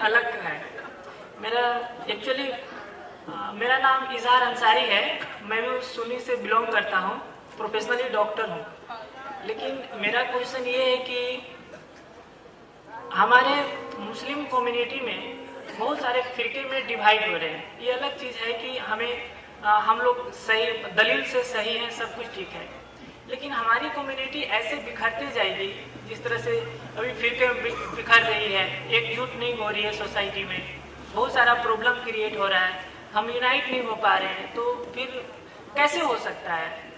अलग है। मेरा नाम इजहार अंसारी है। मैं भी सुन्नी से बिलोंग करता हूँ, प्रोफेशनली डॉक्टर हूँ। लेकिन मेरा क्वेश्चन ये है कि हमारे मुस्लिम कम्युनिटी में बहुत सारे फिरके में डिवाइड हो रहे हैं। ये अलग चीज़ है कि हम लोग सही दलील से सही हैं, सब कुछ ठीक है, लेकिन हमारी कम्युनिटी ऐसे बिखरते जाएगी जिस तरह से अभी फिरके बिखर रही है, एकजुट नहीं हो रही है सोसाइटी में, बहुत सारा प्रॉब्लम क्रिएट हो रहा है, हम यूनाइट नहीं हो पा रहे हैं, तो फिर कैसे हो सकता है?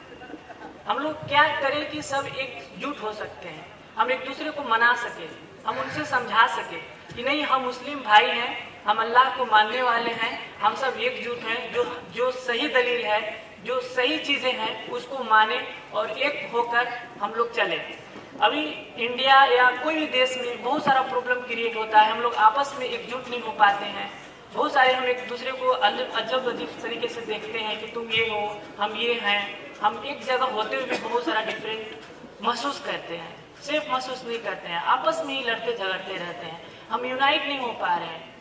हम लोग क्या करें कि सब एकजुट हो सकते हैं, हम एक दूसरे को मना सके, हम उनसे समझा सके कि नहीं, हम मुस्लिम भाई हैं, हम अल्लाह को मानने वाले हैं, हम सब एकजुट हैं, जो सही दलील है, जो सही चीज़ें हैं उसको माने और एक होकर हम लोग चले। अभी इंडिया या कोई भी देश में बहुत सारा प्रॉब्लम क्रिएट होता है, हम लोग आपस में एकजुट नहीं हो पाते हैं, बहुत सारे हम एक दूसरे को अजब अजीब तरीके से देखते हैं कि तुम ये हो, हम ये हैं, हम एक जगह होते हुए भी बहुत सारा डिफरेंट महसूस करते हैं, सेफ महसूस नहीं करते हैं, आपस में ही लड़ते झगड़ते रहते हैं, हम यूनाइट नहीं हो पा रहे हैं।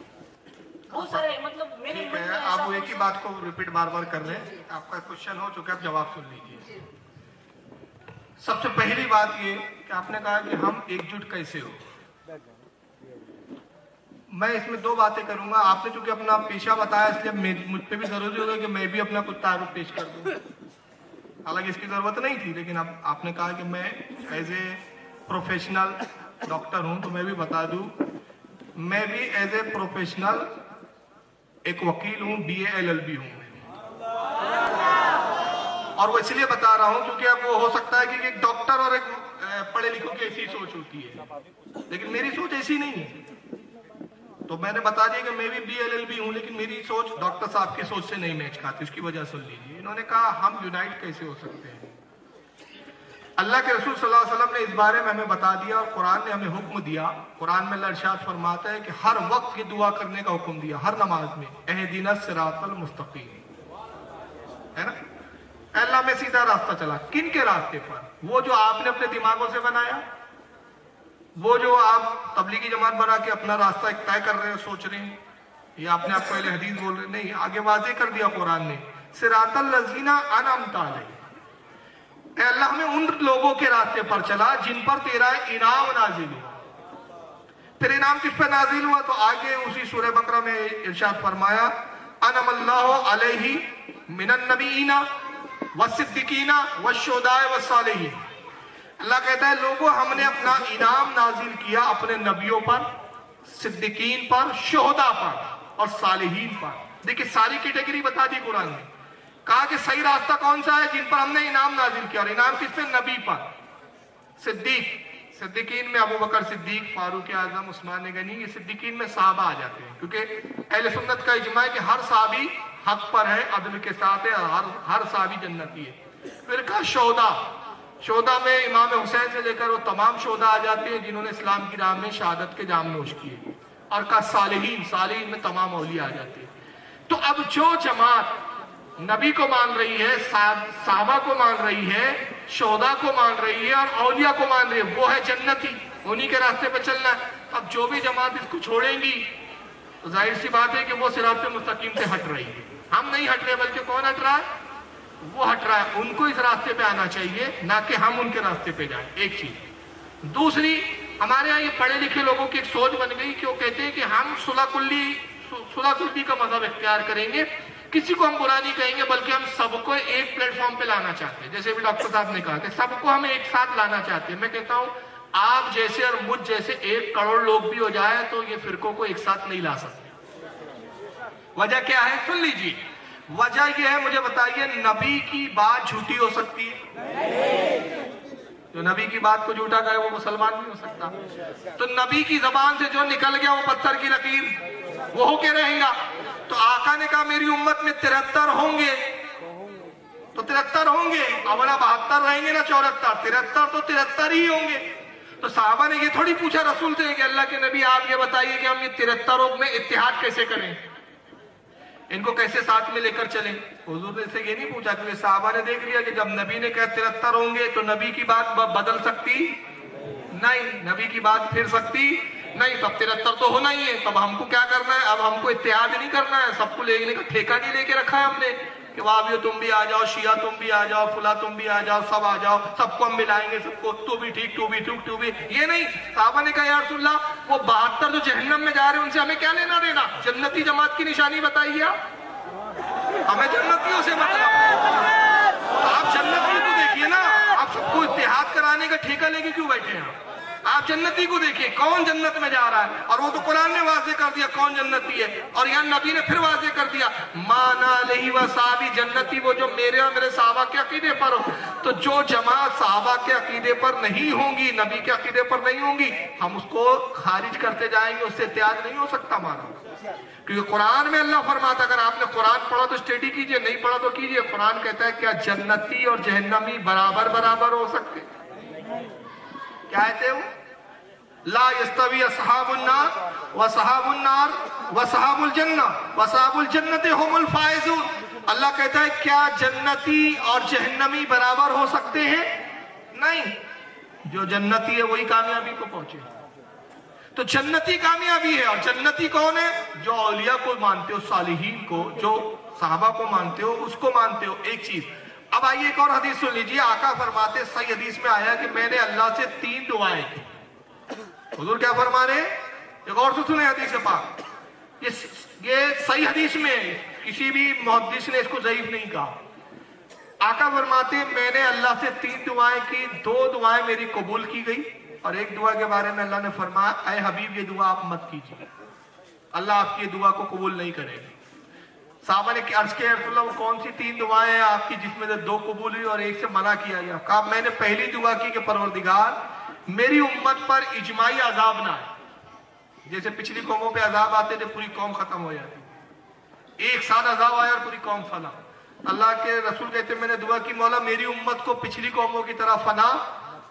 बहुत सारे मतलब मेरे ठीक है, आप वो एक ही बात को रिपीट बार बार कर रहे हैं। आपका क्वेश्चन हो चुका है, आप जवाब सुन लीजिए। सबसे पहली बात ये कि आपने कहा कि हम एकजुट कैसे हो। मैं इसमें दो बातें करूंगा। आपने चूंकि अपना पेशा बताया, इसलिए मुझ पे भी जरूरी होगा कि मैं भी अपना कुछ तारुफ पेश कर दूं। हालांकि इसकी जरूरत नहीं थी, लेकिन अब आपने कहा कि मैं एज ए प्रोफेशनल डॉक्टर हूं, तो मैं भी बता दूं, मैं भी एज ए प्रोफेशनल एक वकील हूं, BA LLB हूं। और वो इसलिए बता रहा हूं क्योंकि अब वो हो सकता है कि एक डॉक्टर और एक पढ़े लिखों की ऐसी सोच होती है, लेकिन मेरी सोच ऐसी नहीं है। तो मैंने बता दिया कि मैं भी BA LLB हूं, लेकिन मेरी सोच डॉक्टर साहब की सोच से नहीं मैच खाती। उसकी वजह सुन लीजिए। इन्होंने कहा हम यूनाइट कैसे हो सकते हैं। अल्लाह के रसूल सल्लल्लाहु अलैहि वसल्लम ने इस बारे में हमें बता दिया और कुरान ने हमें हुक्म दिया। कुरान में अल्लाह इरशाद फरमाता है कि हर वक्त ये दुआ करने का हुक्म दिया, हर नमाज में, एहदिनस सिरातल मुस्तकीम, है ना। अल्लाह में सीधा रास्ता चला। किन के रास्ते पर? वो जो आपने अपने दिमागों से बनाया, वो जो आप तबलीगी जमात बना के अपना रास्ता एक तय कर रहे हो, सोच रहे हैं, या अपने आप पहले हदीस बोल रहे नहीं, आगे वाजे कर दिया कुरान ने, सिरातल लजीना अनअमता अलैहिम। अल्लाह में उन लोगों के रास्ते पर चला जिन पर तेरा इनाम नाजिल हुआ। फिर इनाम किस पर नाजिल हुआ? तो आगे उसी सूरह बकरा में इरशाद फरमाया, अनअमल्लाहु अलैहि मिनन नबीना वसिद्दीकीना वशुहदाए वस्सालिहीन। अल्लाह कहता है, लोगों हमने अपना इनाम नाजिल किया अपने नबियों पर, सिद्दीकीन पर, शुहदा पर और सालिहीन पर। देखिए सारी कैटेगरी बता दी कुरान ने। कहा कि सही रास्ता कौन सा है? जिन पर हमने इनाम नाजिल किया। और इनाम किस पे? नबी पर। सिद्दीकीन में अबू बकर सिद्दीक, फारूक आजम, उस्मान गनी, ये सिद्दीकीन में साहबा आ जाते हैं, क्योंकि अहले सुन्नत का इजमा है कि हर साहबी हक पर है, अदल के साथ है, हर साहबी जन्नती है। फिर कहा शोदा में इमाम हुसैन से लेकर वो तमाम शोदा आ जाते हैं जिन्होंने इस्लाम की राह में शहादत के जाम नोश किए। और कहा सालिहीन में तमाम औलिया आ जाते हैं। तो अब जो जमात नबी को मान रही है, साहबा को मान रही है, शोदा को मान रही है और औलिया को मान रही है, वो है जन्नती, उन्हीं के रास्ते पर चलना है। अब जो भी जमात इसको छोड़ेंगी तो जाहिर सी बात है कि वो सिरात मुस्तकीम से हट रही है। हम नहीं हट रहे, बल्कि कौन हट रहा है? वो हट रहा है। उनको इस रास्ते पे आना चाहिए, ना कि हम उनके रास्ते पे जाएं। एक चीज। दूसरी, हमारे यहाँ ये पढ़े लिखे लोगों की एक सोच बन गई कि वो कहते हैं कि हम सुलह कुल्ली का मजहब इख्तियार करेंगे, किसी को हम बुरा नहीं कहेंगे, बल्कि हम सबको एक प्लेटफॉर्म पे लाना चाहते हैं। जैसे भी डॉक्टर साहब ने कहा कि सबको हम एक साथ लाना चाहते हैं। मैं कहता हूं आप जैसे और मुझ जैसे 1 करोड़ लोग भी हो जाए तो ये फिरकों को एक साथ नहीं ला सकते। वजह क्या है? सुन लीजिए। वजह यह है, मुझे बताइए, नबी की बात झूठी हो सकती है? जो नबी की बात को झूठा कहे वो मुसलमान नहीं हो सकता। तो नबी की जबान से जो निकल गया वो पत्थर की लकीर वो होके रहेगा। तो आका ने कहा मेरी उम्मत में 73 होंगे, तो 73 होंगे, अब ना 72 रहेंगे ना 74, 73 तो 73 ही होंगे। तो साहबा ने ये थोड़ी पूछा रसूल से कि अल्लाह के नबी आप ये बताइए कि हम ये 73 में इत्तेहाद कैसे करें, इनको कैसे साथ में लेकर चलें। हुजूर ने से ये नहीं पूछा, क्योंकि साहबा ने देख लिया कि जब नबी ने कहा 73 होंगे तो नबी की बात बदल सकती नहीं, नबी की बात फिर सकती नहीं, तब 73 तो होना ही है। तब हमको क्या करना है, अब हमको इत्तेहाद नहीं करना है, सबको लेने का ठेका नहीं लेके रखा है हमने कि वहाबियो तुम भी आ जाओ, शिया तुम भी आ जाओ, फुला तुम भी आ जाओ, सब आ जाओ, सबको हम मिलाएंगे, सबको तू भी ठीक, तू भी ठीक, तू भी। ये नहीं, साहबा ने कहा या रसूलल्लाह वो 72 जो जहन्नम में जा रहे हैं उनसे हमें क्या लेना देना, जन्नती जमात की निशानी बताइए आप, हमें जन्नतियों से मतलब। आप जन्नती को देखिए ना, आप सबको इत्तेहाद कराने का ठेका लेके क्यों बैठे हैं? आप जन्नती को देखिए, कौन जन्नत में जा रहा है, और वो तो कुरान ने वाज़े कर दिया कौन जन्नती है, और यहाँ नबी ने फिर वाज़े कर दिया माना अलैहि व साहबी जन्नती, वो जो मेरे और मेरे साहबा के अकीदे पर हो। तो जो जमात साहबा के अकीदे पर नहीं होंगी, नबी के अकीदे पर नहीं होंगी, हम उसको खारिज करते जाएंगे, उससे इत्तेहाद नहीं हो सकता हमारा। क्योंकि कुरान में अल्लाह फरमाता, अगर आपने कुरान पढ़ा तो स्टडी कीजिए, नहीं पढ़ा तो कीजिए। कुरान कहता है क्या जन्नती और जहन्नमी बराबर बराबर हो सकते? क्या कहते हो? ला यस्तवी असहाबुन नार व सहाबुन नार व सहाबुल जन्नह व सहाबुल जन्नति हुमुल फाइजून। अल्लाह कहता है क्या जन्नती और जहन्नमी बराबर हो सकते हैं? नहीं, जो जन्नती है वही कामयाबी को पहुंचे। तो जन्नती कामयाबी है, और जन्नती कौन है? जो औलिया को मानते हो, सालिहीन को, जो साहबा को मानते हो, उसको मानते हो। एक चीज। अब आइए एक और हदीस सुन लीजिए। आका फरमाते, सही हदीस में आया कि मैंने अल्लाह से 3 दुआएं की। हुजूर क्या फरमा रहे? एक और से सुने हदीस पाक, ये सही हदीस में, किसी भी मुहद्दिस ने इसको ज़ईफ नहीं कहा। आका फरमाते मैंने अल्लाह से 3 दुआएं की, 2 दुआएं मेरी कबूल की गई, और एक दुआ के बारे में अल्लाह ने फरमाया ऐ हबीब ये दुआ आप मत कीजिए, अल्लाह आपकी ये दुआ को कबूल नहीं करेगा। साहबा ने अर्ज किया रसूलल्लाह वो कौन सी 3 दुआएं हैं आपकी जिसमें से 2 कबूल हुई और एक से मना किया गया? कहा मैंने पहली दुआ की कि परवरदिगार मेरी उम्मत पर इजमाई अजाब ना आए। जैसे पिछली कौमों पे अजाब आते थे, पूरी कौम खत्म हो जाती, एक साथ अजाब आया और पूरी कौम फना। अल्लाह के रसूल कहते मैंने दुआ की मौला मेरी उम्मत को पिछली कौमों की तरह फना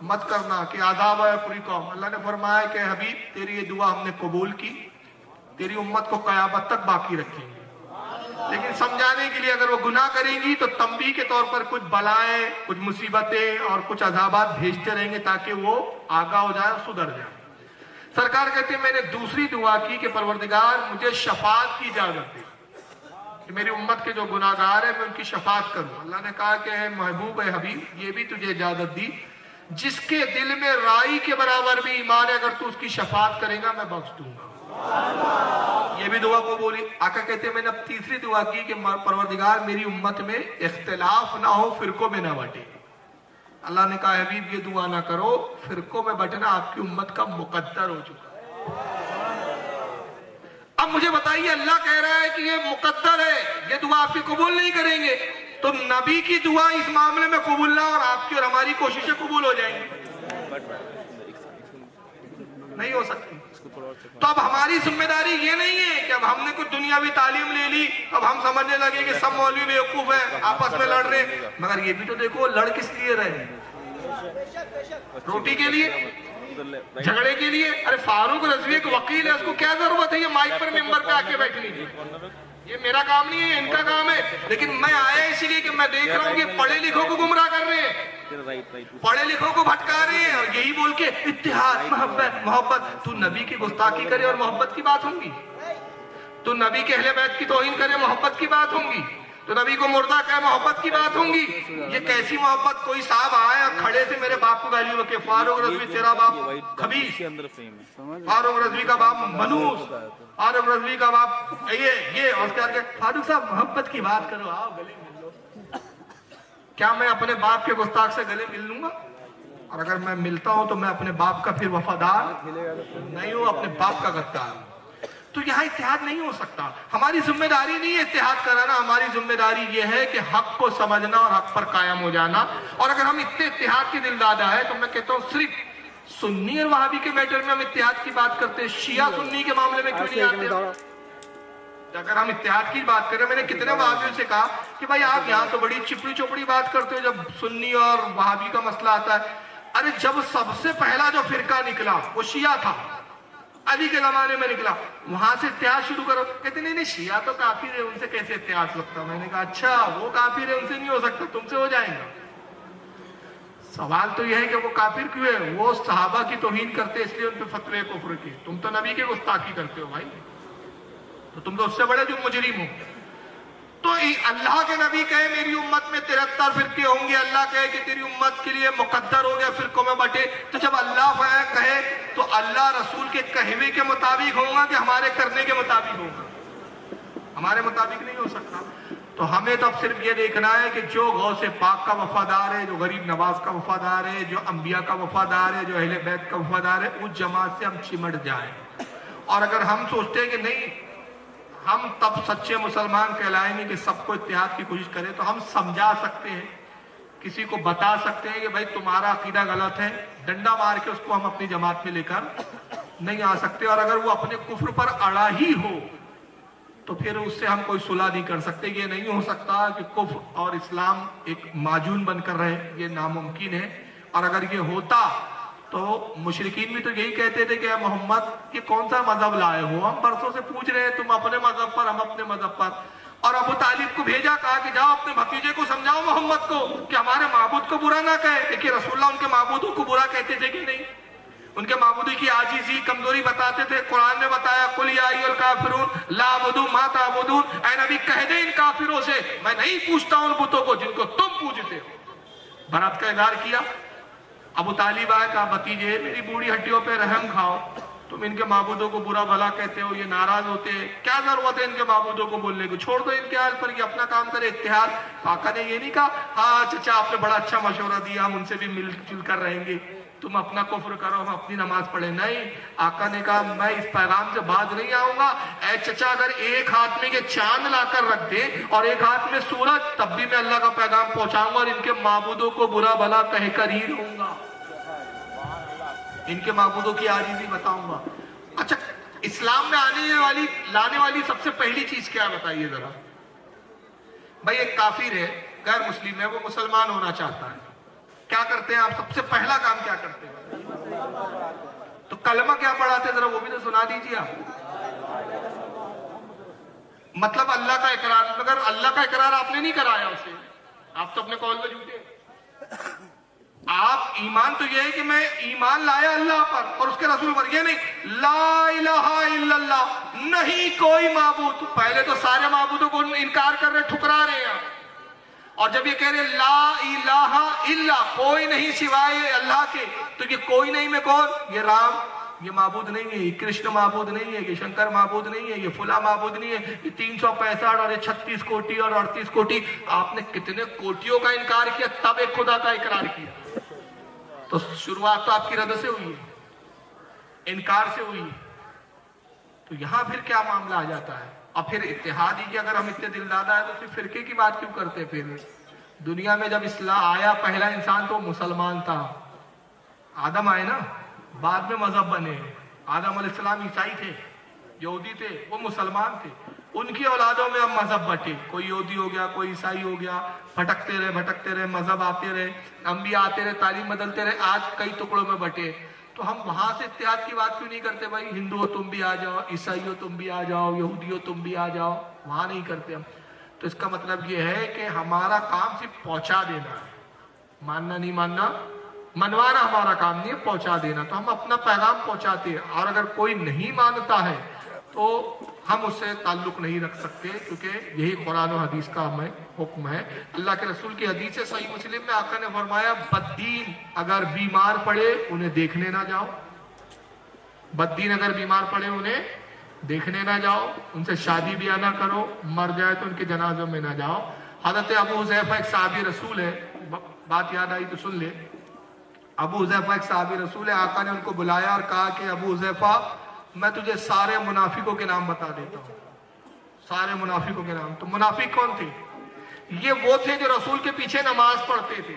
मत करना कि अजाब आया पूरी कौम। अल्लाह ने फरमाया कि हबीब तेरी ये दुआ हमने कबूल की, तेरी उम्मत को कयामत तक बाकी रखेंगे, लेकिन समझाने के लिए अगर वो गुनाह करेंगी तो तंबी के तौर पर कुछ बलाएं, कुछ मुसीबतें और कुछ अजाबात भेजते रहेंगे ताकि वो आगा हो जाए और सुधर जाए। सरकार कहती है मैंने दूसरी दुआ की कि परवरदिगार मुझे शफाअत की इजाजत दे कि मेरी उम्मत के जो गुनाहगार है मैं उनकी शफाअत करूं। अल्लाह ने कहा कि महबूब है हबीब ये भी तुझे इजाजत दी, जिसके दिल में राई के बराबर भी ईमान है, अगर तू उसकी शफाअत करेगा मैं बख्श दूंगा। ये भी दुआ को बोली। आका कहते हैं मैंने अब तीसरी दुआ की कि परवरदिगार मेरी उम्मत में इख्तिलाफ ना हो, फिरकों में ना बटे। अल्लाह ने कहा हबीब ये दुआ ना करो, फिरकों में बटना आपकी उम्मत का मुकद्दर हो चुका। अब मुझे बताइए अल्लाह कह रहा है कि ये मुकद्दर है, ये दुआ आपकी कबूल नहीं करेंगे, तो नबी की दुआ इस मामले में कबूल ना और आपकी और हमारी कोशिशें कबूल हो जाएंगी? नहीं हो सकती। तो अब हमारी जिम्मेदारी ये नहीं है कि अब हमने कुछ दुनियावी तालीम ले ली, अब हम समझने लगे कि सब मौलवी बेवकूफ है, आपस में लड़ रहे। मगर ये भी तो देखो लड़ किस लिए रहे? रोटी के लिए, झगड़े के लिए? अरे फारूक रजवी एक वकील है, उसको क्या जरूरत है ये माइक पर मेंबर पे आके बैठने की? ये मेरा काम नहीं है, इनका काम है। लेकिन मैं आया इसीलिए कि मैं देख रहा हूँ कि पढ़े लिखों को गुमराह कर रहे हैं, पढ़े लिखों को भटका रहे हैं, और यही बोल के इत्तेहाद मोहब्बत मोहब्बत। तू नबी की गुस्ताखी करे और मोहब्बत की बात होंगी, तू नबी के अहले बैत की तौहीन करे मोहब्बत की बात होंगी, तो नबी को मुर्दा कहे मोहब्बत की बात होंगी। ये कैसी मोहब्बत? कोई साहब आए और खड़े से मेरे बाप को गाली बके, फारूक रजवी तेरा बाप खबीस, फारूक रजवी का बाप मनूस, फारूक रजवी का बाप ये और क्या? फारूक साहब मोहब्बत की बात करो, आओ गले मिल लो। क्या मैं अपने बाप के गुस्ताख से गले मिल लूंगा? और अगर मैं मिलता हूं तो मैं अपने बाप का फिर वफादार नहीं हूं, अपने बाप का गद्दार। तो यहाँ इत्तेहाद नहीं हो सकता। हमारी जिम्मेदारी नहीं है इत्तेहाद कराना, हमारी जिम्मेदारी ये है कि हक को समझना और हक पर कायम हो जाना। और अगर हम इतने इत्तेहाद के दिलदादा है तो मैं कहता हूँ सिर्फ सुन्नी और वहाबी के मैटर में हम इत्तेहाद की बात करते हैं, शिया सुन्नी के मामले में क्यों नहीं आते? अगर हम इत्तेहाद की बात करें, मैंने कितने वहाबियों से कहा कि भाई आप यहाँ तो बड़ी चिपड़ी चोपड़ी बात करते हो जब सुन्नी और वहाबी का मसला आता है। अरे जब सबसे पहला जो फिरका निकला वो शिया था, अली के जमाने में निकला, वहां से इत्तेहाद शुरू करो। कहते नहीं नहीं शिया तो काफिर है, उनसे कैसे इत्तेहाद सकता? मैंने कहा अच्छा वो काफिर है, उनसे नहीं हो सकता, तुमसे हो जाएगा। सवाल तो यह है कि वो काफिर क्यों है? वो सहाबा की तौहीन करते इसलिए उन पे फतवे कुफ्र की। तुम तो नबी के गुस्ताखी करते हो भाई, तो तुम तो उससे बड़े जो मुजरिम हो। तो अल्लाह के नबी कहे मेरी उम्मत में 73 फिरके होंगे, अल्लाह कहे कि तेरी उम्मत के लिए मुकद्दर हो गया फिरकों में बटे। तो जब अल्लाह कहे तो अल्लाह रसूल के कहवे के मुताबिक होगा कि हमारे करने के मुताबिक होगा? हमारे मुताबिक नहीं हो सकता। तो हमें तो अब सिर्फ ये देखना है कि जो गौ से पाक का वफादार है, जो गरीब नवाज का वफादार है, जो अंबिया का वफादार है, जो अहले बैत का वफादार है, उस जमात से हम चिमट जाएं। और अगर हम सोचते हैं कि नहीं हम तब सच्चे मुसलमान कहलाएंगे कि सबको इत्तेहाद की कोशिश करें, तो हम समझा सकते हैं, किसी को बता सकते हैं कि भाई तुम्हारा अकीदा गलत है, डंडा मार के उसको हम अपनी जमात में लेकर नहीं आ सकते। और अगर वो अपने कुफ्र पर अड़ा ही हो तो फिर उससे हम कोई सुलह नहीं कर सकते। ये नहीं हो सकता कि कुफ्र और इस्लाम एक माजून बनकर रहे, ये नामुमकिन है। और अगर ये होता तो मुशरिकीन भी तो यही कहते थे कि मोहम्मद ये कौन सा मजहब लाए हो, हम बरसों से पूछ रहे हैं, तुम अपने मजहब पर, हम अपने मजहब पर। और अबू तालिब को भेजा, कहा कि जाओ अपने भतीजे को समझाओ मोहम्मद को कि हमारे माबूद को बुरा ना कहे। देखिए रसूलुल्लाह उनके माबूदों को बुरा कहते थे कि नहीं? उनके माबूदी की आजीजी कमजोरी बताते थे। कुरान ने बताया कुल या अय्युहल काफिरून ला अबुदु मा ताबुदून, ऐ नबी कह दे इन काफिरों से मैं नहीं पूछता उन बुतों को जिनको तुम पूजते हो। बरात का इजहार किया। अबू तालिब आया, कहा भतीजे मेरी बूढ़ी हड्डियों पे रहम खाओ, तुम इनके माबूदों को बुरा भला कहते हो, ये नाराज होते हैं, क्या जरूरत है इनके माबूदों को बोलने को, छोड़ दो इनके हाल पर, ये अपना काम करे इत्तेहाद। आका ने ये नहीं कहा हाँ चचा आपने बड़ा अच्छा मशवरा दिया, हम उनसे भी मिलजुल कर रहेंगे, तुम अपना कुफ्र करो हम अपनी नमाज पढ़े। नहीं, आका ने कहा मैं इस पैगाम से बाज नहीं आऊंगा। ऐ चचा अगर एक हाथ में ये चांद लाकर रख दे और एक हाथ में सूरज, तब भी मैं अल्लाह का पैगाम पहुंचाऊंगा और इनके माबूदों को बुरा भला कहकर ही रहूंगा, इनके माबूदों की आजीजी बताऊंगा। अच्छा, इस्लाम में लाने वाली सबसे पहली चीज क्या है बताइए जरा। भाई एक काफिर है, गैर मुस्लिम है, वो मुसलमान होना चाहता है, क्या करते हैं आप? सबसे पहला काम क्या करते हैं? तो कलमा क्या पढ़ाते हैं जरा वो भी तो सुना दीजिए आप। मतलब अल्लाह का इकरार। मगर अल्लाह का इकरार आपने नहीं कराया उसे, आप तो अपने कौल में झूठे। आप ईमान तो ये है कि मैं ईमान लाया अल्लाह पर और उसके रसूल पर, ये नहीं ला इलाहा इल्लल्लाह, नहीं कोई माबूद। पहले तो सारे माबूदों को इनकार कर रहे, ठुकरा रहे हैं। और जब ये कह रहे ला इलाहा इल्ला, कोई नहीं सिवाय अल्लाह के, तो ये कोई नहीं में कौन? ये राम, ये माबूद नहीं है, ये कृष्ण माबूद नहीं है, ये शंकर माबूद नहीं है, ये फुला माबूद नहीं है, ये 365 और ये 36 कोटि और 38 कोटि। आपने कितने कोटियों का इनकार किया तब एक खुदा का इकरार किया? तो शुरुआत तो आपकी रद से हुई है, इनकार से हुई है। तो यहां फिर क्या मामला आ जाता है? और फिर इत्तेहाद ही कि अगर हम इतने दिलदादा है तो फिर फिरके की बात क्यों करते हैं? फिर दुनिया में जब इस्लाम आया पहला इंसान तो मुसलमान था, आदम आए ना, बाद में मजहब बने। आदम अलैहिस्सलाम ईसाई थे, यहूदी थे, वो मुसलमान थे, उनकी औलादों में अब मजहब बटे, कोई यहूदी हो गया, कोई ईसाई हो गया, भटकते रहे, मजहब आते रहे, अंबिया आते रहे, तालीम बदलते रहे, आज कई टुकड़ों में बटे। तो हम वहां से इत्तेहाद की बात क्यों नहीं करते? भाई हिंदू हो तुम भी आ जाओ, ईसाई हो तुम भी आ जाओ, यहूदी हो तुम भी आ जाओ, वहां नहीं करते हम। तो इसका मतलब ये है कि हमारा काम सिर्फ पहुंचा देना है, मानना नहीं मानना, मनवाना हमारा काम नहीं है, पहुंचा देना। तो हम अपना पैगाम पहुंचाते हैं, और अगर कोई नहीं मानता है तो हम उससे ताल्लुक नहीं रख सकते, क्योंकि यही कुरान और हदीस का हमें हुक्म है। अल्लाह के रसूल की हदीस है सही मुस्लिम में, आका ने फरमाया बद्दीन अगर बीमार पड़े उन्हें देखने ना जाओ, बद्दीन अगर बीमार पड़े उन्हें देखने ना जाओ, उनसे शादी ब्याह ना करो, मर जाए तो उनके जनाजों में ना जाओ। हजरत अबू हुज़ैफा एक सहाबी रसूल है, बात याद आई तो सुन ले। अबू हुज़ैफा एक सहाबी रसूल है, आका ने उनको बुलाया और कहा कि अबू हुज़ैफा मैं तुझे सारे मुनाफिकों के नाम बता देता हूँ, सारे मुनाफिकों के नाम। तो मुनाफिक कौन थे? ये वो थे जो रसूल के पीछे नमाज पढ़ते थे,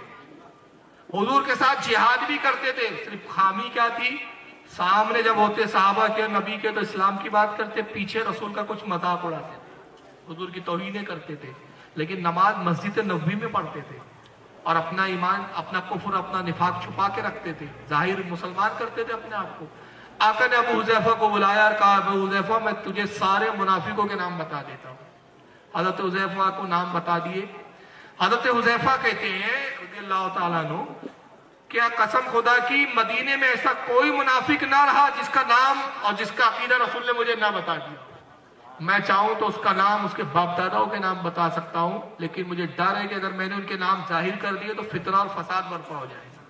हुजूर के साथ जिहाद भी करते थे। सिर्फ खामी क्या थी? सामने जब होते साहबा के, नबी के, तो इस्लाम की बात करते, पीछे रसूल का कुछ मजाक उड़ाते थे, हुजूर की तौहीनें करते थे। लेकिन नमाज मस्जिद नबवी में पढ़ते थे और अपना ईमान, अपना कुफ्र, अपना निफाक छुपा के रखते थे, जाहिर मुसलमान करते थे अपने आप को। आका ने अबू हुज़ैफा को बुलाया और कहा अबू हुज़ैफा मैं तुझे सारे मुनाफिकों के नाम बता देता हूँ। हजरत हुज़ैफा को नाम बता दिए। हजरत हुज़ैफा कहते हैं रज़ियल्लाहु ताला अन्हु کیا قسم خدا کی مدینے میں ایسا کوئی منافق نہ رہا جس کا نام اور جس کا عقیدہ رسول نے مجھے نہ بتا دیا. میں چاہوں تو اس کا نام اس کے باپ داداؤں کے نام بتا سکتا ہوں، لیکن مجھے ڈر ہے کہ اگر میں نے ان کے نام ظاہر کر دیے تو فتنہ اور فساد برپا ہو جائے گا.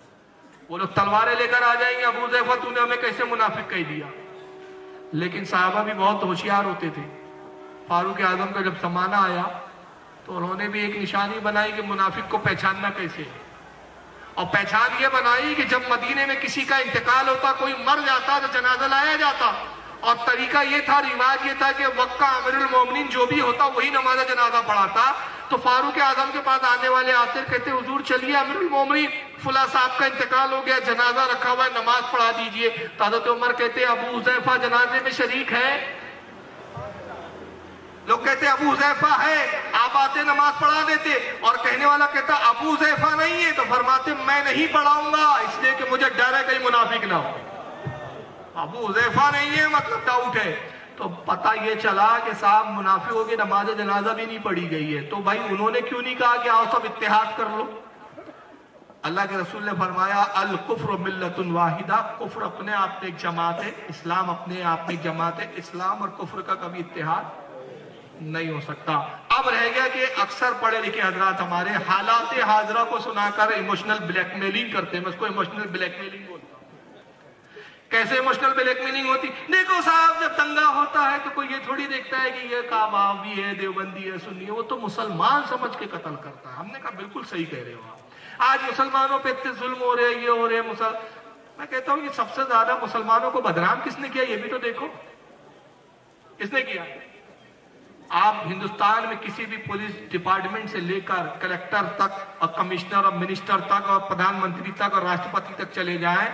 وہ لوگ تلواریں لے کر آ جائیں گے، ابو حذیفہ تو نے ہمیں کیسے منافق کہہ دیا. لیکن صحابہ بھی بہت ہوشیار ہوتے تھے. فاروق اعظم کا جب زمانہ آیا تو انہوں نے بھی ایک نشانی بنائی کہ منافق کو پہچاننا کیسے، اور پہچان یہ بنائی کہ جب مدینے میں کسی کا انتقال ہوتا، کوئی مر جاتا تو جنازہ لایا جاتا، اور طریقہ یہ تھا، رواج یہ تھا کہ وقت کا امیر المومنین جو بھی ہوتا وہی نماز جنازہ پڑھاتا. تو فاروق اعظم کے پاس آنے والے آتے کہتے حضور چلیے امیر المومنین فلاں صاحب کا انتقال ہو گیا، جنازہ رکھا ہوا ہے، نماز پڑھا دیجئے. تو حضرت عمر کہتے ابو حذیفہ جنازے میں شریک ہے. لوگ کہتے ابو حذیفہ ہے، آپ آتے نماز پڑھا دیتے، اور کہنے والا کہتا ابو حذیفہ نہیں ہے، تو فرماتے میں نہیں پڑھاؤں گا اس لیے کہ مجھے ڈر ہے کہیں منافق نہ ہو. ابو حذیفہ نہیں ہے مطلب ڈاؤٹ ہے. تو پتہ یہ چلا کہ صاحب منافقوں کی نماز جنازہ بھی نہیں پڑھی گئی ہے. تو بھائی انہوں نے کیوں نہیں کہا کہ آؤ سب اتحاد کر لو؟ اللہ کے رسول نے فرمایا الکفر ملت واحدہ، کفر اپنے آپ میں ایک جماعت ہے، اسلام اپنے آپ میں ایک جماعت ہے. اسلام اور کفر کا کبھی اتحاد نہیں ہو سکتا. اب رہ گیا کہ اکثر پڑھے لکھے حضرات ہمارے حالات حاضرہ کو سنا کر ایموشنل بلیک میلنگ کرتے ہیں. میں اس کو ایموشنل بلیک میلنگ بولتا ہوں. کیسے ایموشنل بلیک میلنگ ہوتی؟ دیکھو صاحب جب دنگا ہوتا ہے تو کوئی یہ تھوڑی دیکھتا ہے کہ یہ کعباوی ہے، دیوبندی ہے، سنی ہے، وہ تو مسلمان سمجھ کے قتل کرتا ہے. ہم نے کہا بالکل صحیح کہہ رہے ہو آپ، آج مسلمانوں پہ اتنے ظلم ہو رہے ہیں، یہ ہو رہے ہیں. میں کہتا ہوں کہ سب سے زیادہ مسلمانوں کو بدنام کس نے کیا یہ بھی تو دیکھو. کس نے کیا؟ آپ ہندوستان میں کسی بھی پولیس ڈپارٹمنٹ سے لے کر کلیکٹر تک اور کمشنر اور منسٹر تک اور پردھان منتری تک اور راشٹرپتی تک چلے جائیں،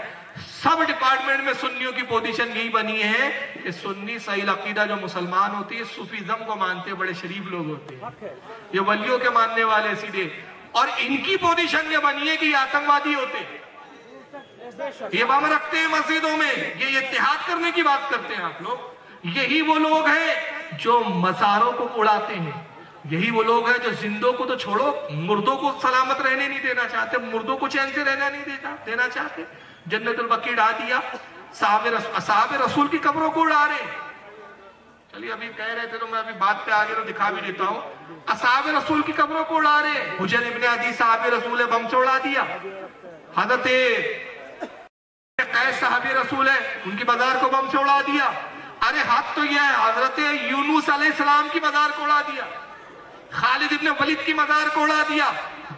سب ڈپارٹمنٹ میں سنیوں کی پوزیشن یہی بنی ہے کہ سنی صحیح عقیدہ جو مسلمان ہوتی ہے صوفیزم کو مانتے ہیں، بڑے شریف لوگ ہوتے ہیں، یہ ولیوں کے ماننے والے سیدھے، اور ان کی پوزیشن یہ بنی ہے کہ یہ آتنکوادی ہوتے ہیں، یہ بم رکھتے ہیں مسجدوں میں، یہ اتحاد کرنے کی بات کرتے ہیں آپ لوگ. یہی وہ لوگ ہیں جو مزاروں کو اڑاتے ہیں، یہی وہ لوگ ہیں جو زندوں کو تو چھوڑو مردوں کو سلامت رہنے نہیں دینا چاہتے، مردوں کو چین سے رہنا نہیں دینا چاہتے. جنت البقیع اڑا دیا، صحابہ رسول کی قبروں کو اڑا رہے. چلیے ابھی کہہ رہے تھے تو میں ابھی بات پہ آگے تو دکھا بھی دیتا ہوں. اصحاب رسول کی قبروں کو اڑا رہے. حجر ابن عدی صحابی رسول بم سے اڑا دیا. حضرت قیس صحابی رسول ہے، ان کی مزار کو بم سے اڑا دیا. ارے حد تو یہ ہے حضرت یونس علیہ السلام کی مزار کو اڑا دیا، خالد ابن ولید کی مزار کو اڑا دیا.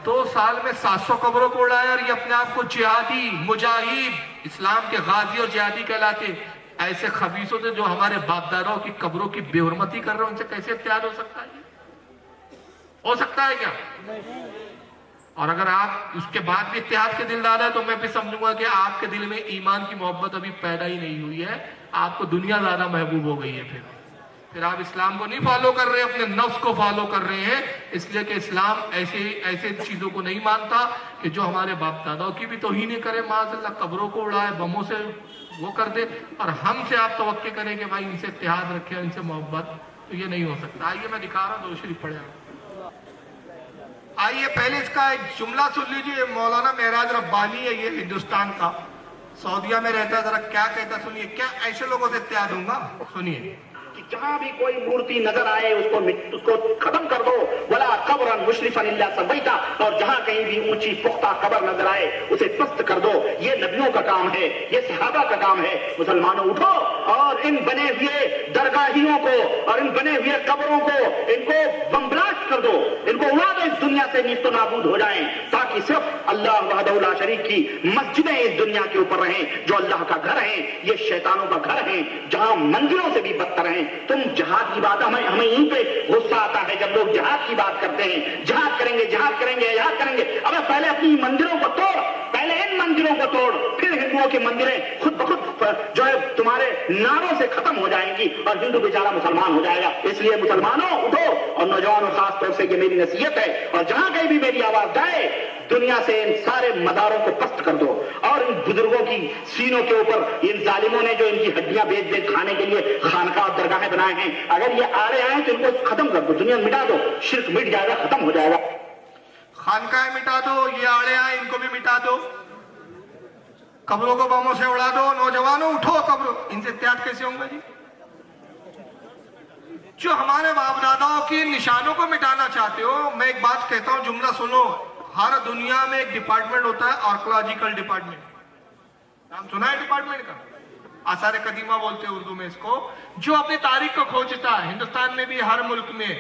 2 سال میں 700 قبروں کو اڑایا، اور یہ اپنے آپ کو جہادی، مجاہد، اسلام کے غازی اور جہادی کہلاتے. ایسے خبیثوں سے جو ہمارے باپ داداؤں کی قبروں کی بے حرمتی کر رہے ہیں، ان سے کیسے اتحاد ہو سکتا ہے؟ ہو سکتا ہے کیا؟ اور اگر آپ اس کے بعد بھی اتحاد کے دلدار ہیں تو میں بھی سمجھوں گا کہ آپ کے دل میں ایمان کی محبت ابھی پیدا ہی نہیں ہوئی ہے. آپ کو دنیا زیادہ محبوب ہو گئی ہے. پھر آپ اسلام کو نہیں فالو کر رہے، اپنے نفس کو فالو کر رہے ہیں، اس لیے کہ اسلام ایسے چیزوں کو نہیں مانتا کہ جو ہمارے باپ داداؤں کی بھی توہین کرے، معاذ اللہ، قبروں کو اڑائے، بموں سے وہ کر دے، اور ہم سے آپ توقع کریں کہ بھائی ان سے اتحاد رکھیں، ان سے محبت، تو یہ نہیں ہو سکتا. آئیے میں دکھا رہا ہوں، دو شریف پڑھے. آئیے پہلے اس کا ایک جملہ سن لیجیے. مولانا معراج ربانی ہے، یہ ہندوستان کا، سعودیہ میں رہتا ہے. ذرا کیا کہتا سنیے. کیا ایسے لوگوں سے اتحاد ہوں گا؟ سنیے. جہاں بھی کوئی مورتی نظر آئے اس کو ختم کر دو. ولا قبرا مشرفا الا سویتا، اور جہاں کہیں بھی اونچی پختہ قبر نظر آئے اسے پست کر دو. یہ نبیوں کا کام ہے، یہ صحابہ کا کام ہے. مسلمانوں اٹھو اور ان بنے ہوئے درگاہیوں کو اور ان بنے ہوئے قبروں کو، ان کو بم بلاسٹ کر دو، ان کو اڑا دو، اس دنیا سے نیست و نابود ہو جائیں، تاکہ صرف اللہ وحدہ لا شریک کی مسجدیں اس دنیا کے اوپر رہیں، جو اللہ کا گھر ہیں. یہ شیطانوں کا گھر ہیں، جہاں مندروں سے بھی بدتر ہیں. تم جہاد کی بات، ہمیں یہیں پہ غصہ آتا ہے جب لوگ جہاد کی بات کرتے ہیں. جہاد کریں گے، جہاد کریں گے، جہاد کریں گے. اب پہلے اپنی مندروں کو توڑ، پہلے ان مندروں کو توڑ، پھر ہندوؤں کی مندریں خود بخود جو ہے تمہارے ناروں سے ختم ہو جائیں گی اور ہندو بیچارہ مسلمان ہو جائے گا. اس لیے مسلمانوں اٹھو، اور نوجوانوں خاص طور سے یہ میری نصیحت ہے، اور جہاں کہیں بھی میری آواز جائے دنیا سے ان سارے مداروں کو پست کر دو. اور ان بزرگوں کی سینوں کے اوپر ان ظالموں نے جو ان کی ہڈیاں بیچ بیچ کھانے کے لیے خانقاہ اور درگاہیں بنائے ہیں، اگر یہ آڑے آئیں تو ان کو ختم کر دو. دنیا مٹا دو، شرک مٹ جائے گا، ختم ہو جائے گا. خانقاہیں مٹا دو، یہ آڑے آئیں ان کو بھی مٹا دو. कब्रों को बमों से उड़ा दो, नौजवानों उठो, कब्रों इनसे त्याग कैसे होंगे जी? जो हमारे बाप दादाओं की निशानों को मिटाना चाहते हो, मैं एक बात कहता हूं, जुमला सुनो। हर दुनिया में एक डिपार्टमेंट होता है, आर्कोलॉजिकल डिपार्टमेंट। नाम सुना है डिपार्टमेंट का? आसार कदीमा बोलते हैं उर्दू में इसको। जो अपनी तारीख को खोजता है, हिंदुस्तान में भी हर मुल्क में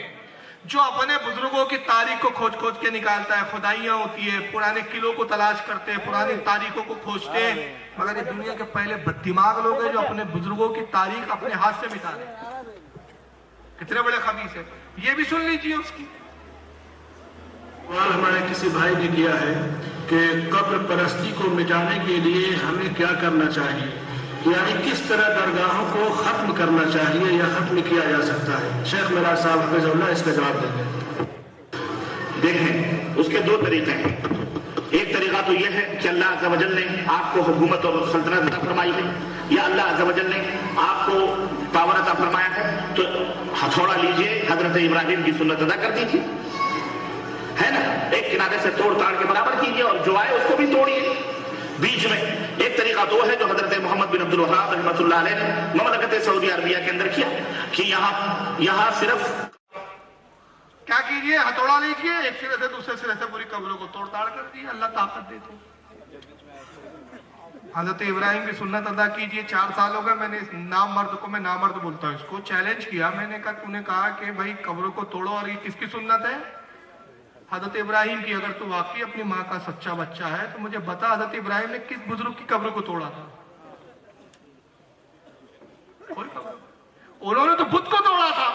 जो अपने बुजुर्गों की तारीख को खोज खोज के निकालता है। खुदाइयां होती है, पुराने किलों को तलाश करते हैं, पुरानी तारीखों को खोजते हैं। मगर ये दुनिया के पहले बददिमाग लोग हैं जो अपने बुजुर्गों की तारीख अपने हाथ से मिटा रहे हैं। कितने बड़े खबीस है, ये भी सुन लीजिए उसकी। सवाल हमारे किसी भाई ने किया है कि कब्र परस्ती को मिटाने के लिए हमें क्या करना चाहिए, यानी किस तरह दरगाहों को खत्म करना चाहिए या खत्म किया जा सकता है। शेख मिराज साहब हफिज़हुल्लाह इसका जवाब देंगे। देखें, उसके दो तरीके हैं। एक तरीका तो यह है कि अल्लाह अज़्ज़ व जल ने आपको हुकूमत और सल्तनत अता फरमाई है, या अल्लाह अज़्ज़ व जल ने आपको पावर अता फरमाया है, तो हथौड़ा लीजिए, हजरत इब्राहिम की सुन्नत अदा कर दीजिए, है ना। एक किनारे से तोड़ ताड़ के बराबर कीजिए और जो आए उसको भी तोड़िए बीच में। एक तरीका तो है जो हजरत मोहम्मद बिन अब्दुल वहाब रहमतुल्लाह अलैह ने ममलकत सऊदी अरबिया के अंदर किया कि यहाँ सिर्फ क्या कीजिए, हथौड़ा लीजिए, एक सिरे से दूसरे सिरे से पूरी कब्रों को तोड़ ताड़ कर दिए। अल्लाह ताकत देते। हजरत इब्राहिम की सुन्नत अदा कीजिए। 4 साल हो गए मैंने इस नामर्द को, मैं नामर्द बोलता हूँ इसको, चैलेंज किया। मैंने कहा, तूने कहा कि भाई कब्रों को तोड़ो, और ये किसकी सुन्नत है? हजरत इब्राहिम की। अगर तू वाकई अपनी माँ का सच्चा बच्चा है तो मुझे बता, हजरत इब्राहिम ने किस बुजुर्ग की कब्र को तोड़ा था? उन्होंने तो बुत को तोड़ा था।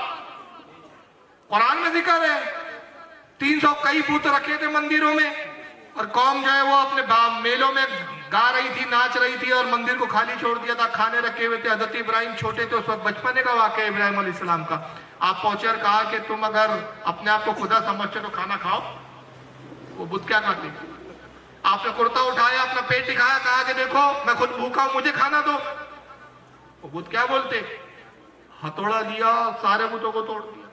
कुरान में जिक्र है 300 कई बुत रखे थे मंदिरों में, और कौम जो है वो अपने मेलों में गा रही थी, नाच रही थी, और मंदिर को खाली छोड़ दिया था, खाने रखे हुए थे। हजरत इब्राहिम छोटे थे उस वक्त, बचपने का वाकया इब्राहिम अलैहिस्सलाम का। आप पहुंचे और कहा कि तुम अगर अपने आप को खुदा समझते तो खाना खाओ। वो बुत क्या करते? आपने कुर्ता उठाया, अपना पेट दिखाया, कहा कि देखो मैं खुद भूखा हूं, मुझे खाना दो। वो बुत क्या बोलते? हथौड़ा लिया, सारे बुतों को तोड़ दिया।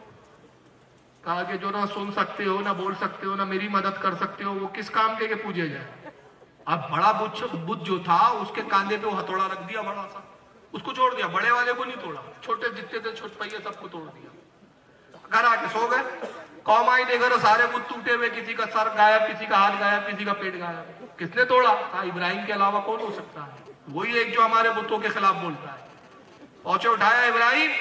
कहा कि जो ना सुन सकते हो, ना बोल सकते हो, ना मेरी मदद कर सकते हो, वो किस काम के पूजे जाए। अब बड़ा बुत जो था उसके कांधे पे वो हथौड़ा रख दिया बड़ा सा, उसको छोड़ दिया। बड़े वाले को नहीं तोड़ा, छोटे जितने थे छोटे पहिए सबको तोड़ दिया। घर आके सो गए। कौम आई देखा तो सारे बुत टूटे हुए, किसी का सर गायब, किसी का हाथ गायब, किसी का पेट गायब। किसने तोड़ा? कहा इब्राहिम के अलावा कौन हो सकता है? वही एक जो हमारे बुतों के खिलाफ बोलता है। पहुंचे, उठाया इब्राहिम,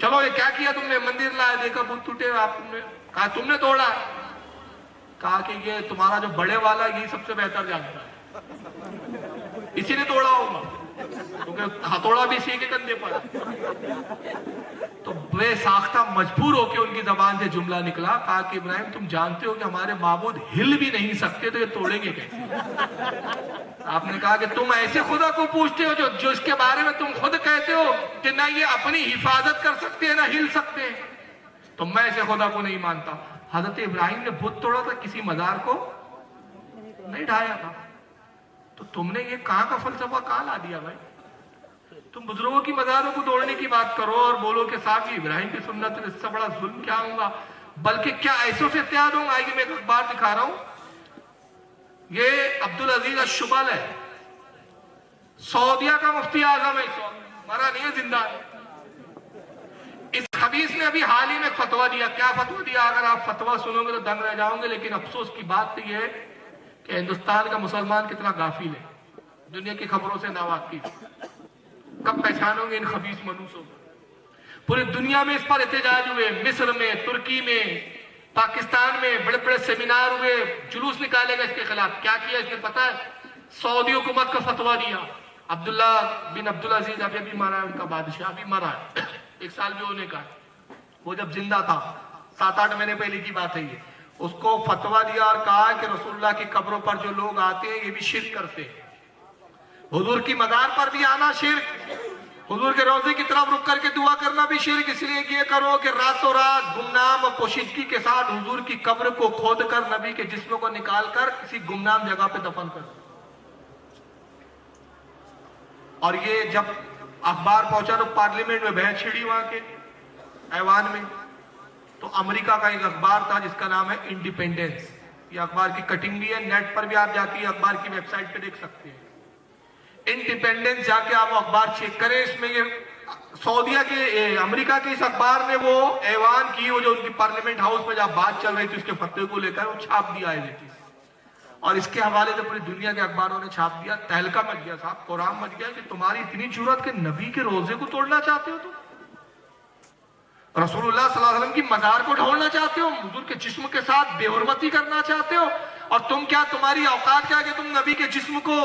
चलो ये क्या किया तुमने? मंदिर लाया, देखा बुत टूटे हुए। आपने कहा तुमने तोड़ा? कहा कि ये तुम्हारा जो बड़े वाला यही सबसे बेहतर जानता है, इसी ने तोड़ा होगा, क्योंकि हथौड़ा भी इसी के कंधे पर। तो वे साख्ता मजबूर होकर उनकी जबान से जुमला निकला, कहा कि इब्राहिम तुम जानते हो कि हमारे माबूद हिल भी नहीं सकते, तो ये तोड़ेंगे कैसे? आपने कहा कि तुम ऐसे खुदा को पूछते हो जो इसके बारे में तुम खुद कहते हो कि ना ये अपनी हिफाजत कर सकते हैं ना हिल सकते हैं, तो मैं ऐसे खुदा को नहीं मानता। हजरत इब्राहिम ने बुत तोड़ा था, किसी मजार को नहीं ढाया था। तो तुमने ये कहां का फलसफा कहां ला दिया भाई? तुम बुजुर्गों की मजारों को तोड़ने की बात करो और बोलो कि साहब ये इब्राहिम की सुन्नत है, इससे बड़ा जुल्म क्या होगा? बल्कि क्या ऐसों से इत्याद होगा? आइए मैं एक अखबार दिखा रहा हूं, ये अब्दुल अजीज अशुबल है, सऊदिया का मुफ्ती आजम है, मरा नहीं है, जिंदा है। इस खबीस ने अभी हाल ही में फतवा दिया। क्या फतवा दिया? अगर आप फतवा सुनोगे तो दंग रह जाओगे। लेकिन अफसोस की बात तो यह है कि हिंदुस्तान का मुसलमान कितना गाफिल है, दुनिया की खबरों से नावाकिफ। कब पहचानोगे इन खबीस मनूसों को? पूरी दुनिया में इस पर एहतजाज हुए, मिस्र में, तुर्की में, पाकिस्तान में बड़े बड़े सेमिनार हुए, जुलूस निकाले गए इसके खिलाफ। क्या किया इसने पता है? सऊदी हुकूमत का फतवा दिया। अब्दुल्ला बिन अब्दुल अजीज अभी मरा है, उनका बादशाह अभी मरा है, 1 साल भी होने का। वो जब जिंदा था, 7-8 महीने पहले की बात है ये, उसको फतवा दिया और कहा कि रसूलुल्लाह की कब्रों पर जो लोग आते हैं ये भी शिर्क करते हैं। हुजूर की मजार पर भी आना शिर्क, हुजूर के रोजे की तरफ रुक करके दुआ करना भी शिर्क। इसलिए ये करो कि रातों रात गुमनाम और पोशीदगी के साथ हुजूर की कब्र को खोद कर नबी के जिस्म को निकाल कर किसी गुमनाम जगह पे दफन कर। और ये जब अखबार पहुंचा तो पार्लियामेंट में बहस छिड़ी वहां के ऐवान में। तो अमेरिका का एक अखबार था जिसका नाम है इंडिपेंडेंस, ये अखबार की कटिंग भी है, नेट पर भी आप जाके अखबार की वेबसाइट पे देख सकते हैं। इंडिपेंडेंस जाके आप अखबार चेक करें, इसमें ये सऊदीया के अमेरिका के इस अखबार ने वो ऐवान की, वो जो उनकी पार्लियामेंट हाउस में जब बात चल रही थी उसके फतवे को लेकर, वो छाप दिया है लेटेस्ट, और इसके हवाले से पूरी दुनिया के अखबारों ने छाप दिया। तहलका मच गया साहब, कोराम मच गया कि तुम्हारी इतनी जरूरत कि नबी के रोजे को तोड़ना चाहते हो, तुम रसूलुल्लाह सल्लल्लाहु अलैहि वसल्लम की मजार को ढोलना चाहते हो, हुजूर के जिस्म के साथ बेहुरमती करना चाहते हो, और तुम क्या, तुम्हारी औकात क्या कि तुम नबी के जिस्म को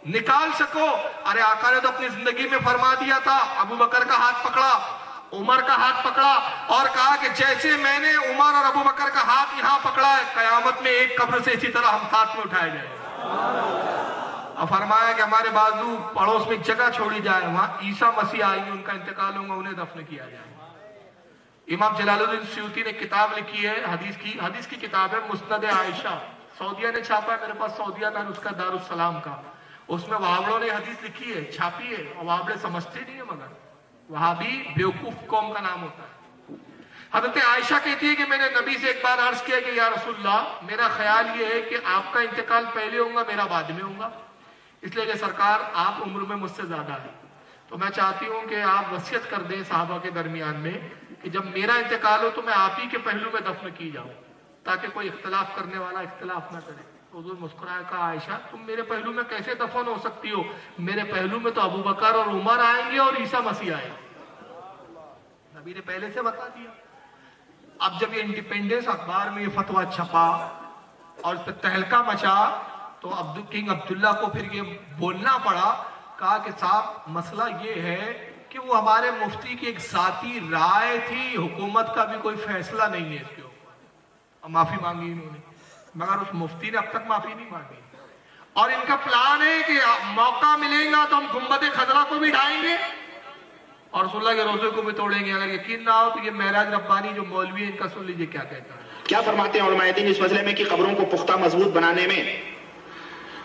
निकाल सको? अरे आका ने तो अपनी जिंदगी में फरमा दिया था, अबू बकर का हाथ पकड़ा, उमर का हाथ पकड़ा और कहा कि जैसे मैंने उमर और अबू बकर का हाथ यहाँ पकड़ा है, कयामत में एक कब्र से इसी तरह हम साथ में उठाए जाए। और फरमाया कि हमारे बाजू पड़ोस में एक जगह छोड़ी जाए, वहां ईसा मसीह आएंगे, उनका इंतकाल होगा, उन्हें दफन किया जाए। इमाम जलालुद्दीन सयूती ने किताब लिखी है, हदीस की किताब है मुस्नद आयशा, सऊदीया ने छापा है, मेरे पास सऊदीया में उसका दारुस्सलाम का, उसमें वहाबड़ों ने हदीस लिखी है, छापी है, और वहाबड़े समझते नहीं है, मगर वहाबी बेवकूफ कौम का नाम होता है। हजरत आयशा कहती है कि मैंने नबी से एक बार अर्ज किया कि या रसूलल्लाह, मेरा ख्याल ये है कि आपका इंतकाल पहले होगा, मेरा बाद में होगा, इसलिए कि सरकार आप उम्र में मुझसे ज्यादा है, तो मैं चाहती हूँ कि आप वसीयत कर दें साहबा के दरमियान में कि जब मेरा इंतकाल हो तो मैं आप ही के पहलू में दफन की जाऊं, ताकि कोई इख्तलाफ करने वाला इख्तलाफ ना करे। हुजूर मुस्कुराए, कहा आयशा तुम मेरे पहलू में कैसे दफन हो सकती हो, मेरे पहलू में तो अबू बकर और उमर आएंगे और ईसा मसीह आएंगे। नबी ने पहले से बता दिया। अब जब ये इंडिपेंडेंस अखबार में ये फतवा छपा और इस पर तहलका मचा, तो किंग अब्दुल्ला को फिर ये बोलना पड़ा, कहा कि साहब मसला ये है कि वो हमारे मुफ्ती की एक जाती राय थी, हुकूमत का भी कोई फैसला नहीं है इसके ऊपर। माफी मांगी इन्होंने, मगर उस मुफ्ती ने अब तक माफी नहीं मांगी, और इनका प्लान है कि मौका मिलेगा तो हम गुंबद खजरा को भी ढाएंगे और रसूलुल्लाह के रोजे को भी तोड़ेंगे। अगर यकीन ना हो तो ये महराज रब्बानी जो मौलवी है, इनका सुन लीजिए क्या कहता है। क्या फरमाते हैं उलमाए दीन इस मसले में कि कब्रों को पुख्ता मजबूत बनाने में,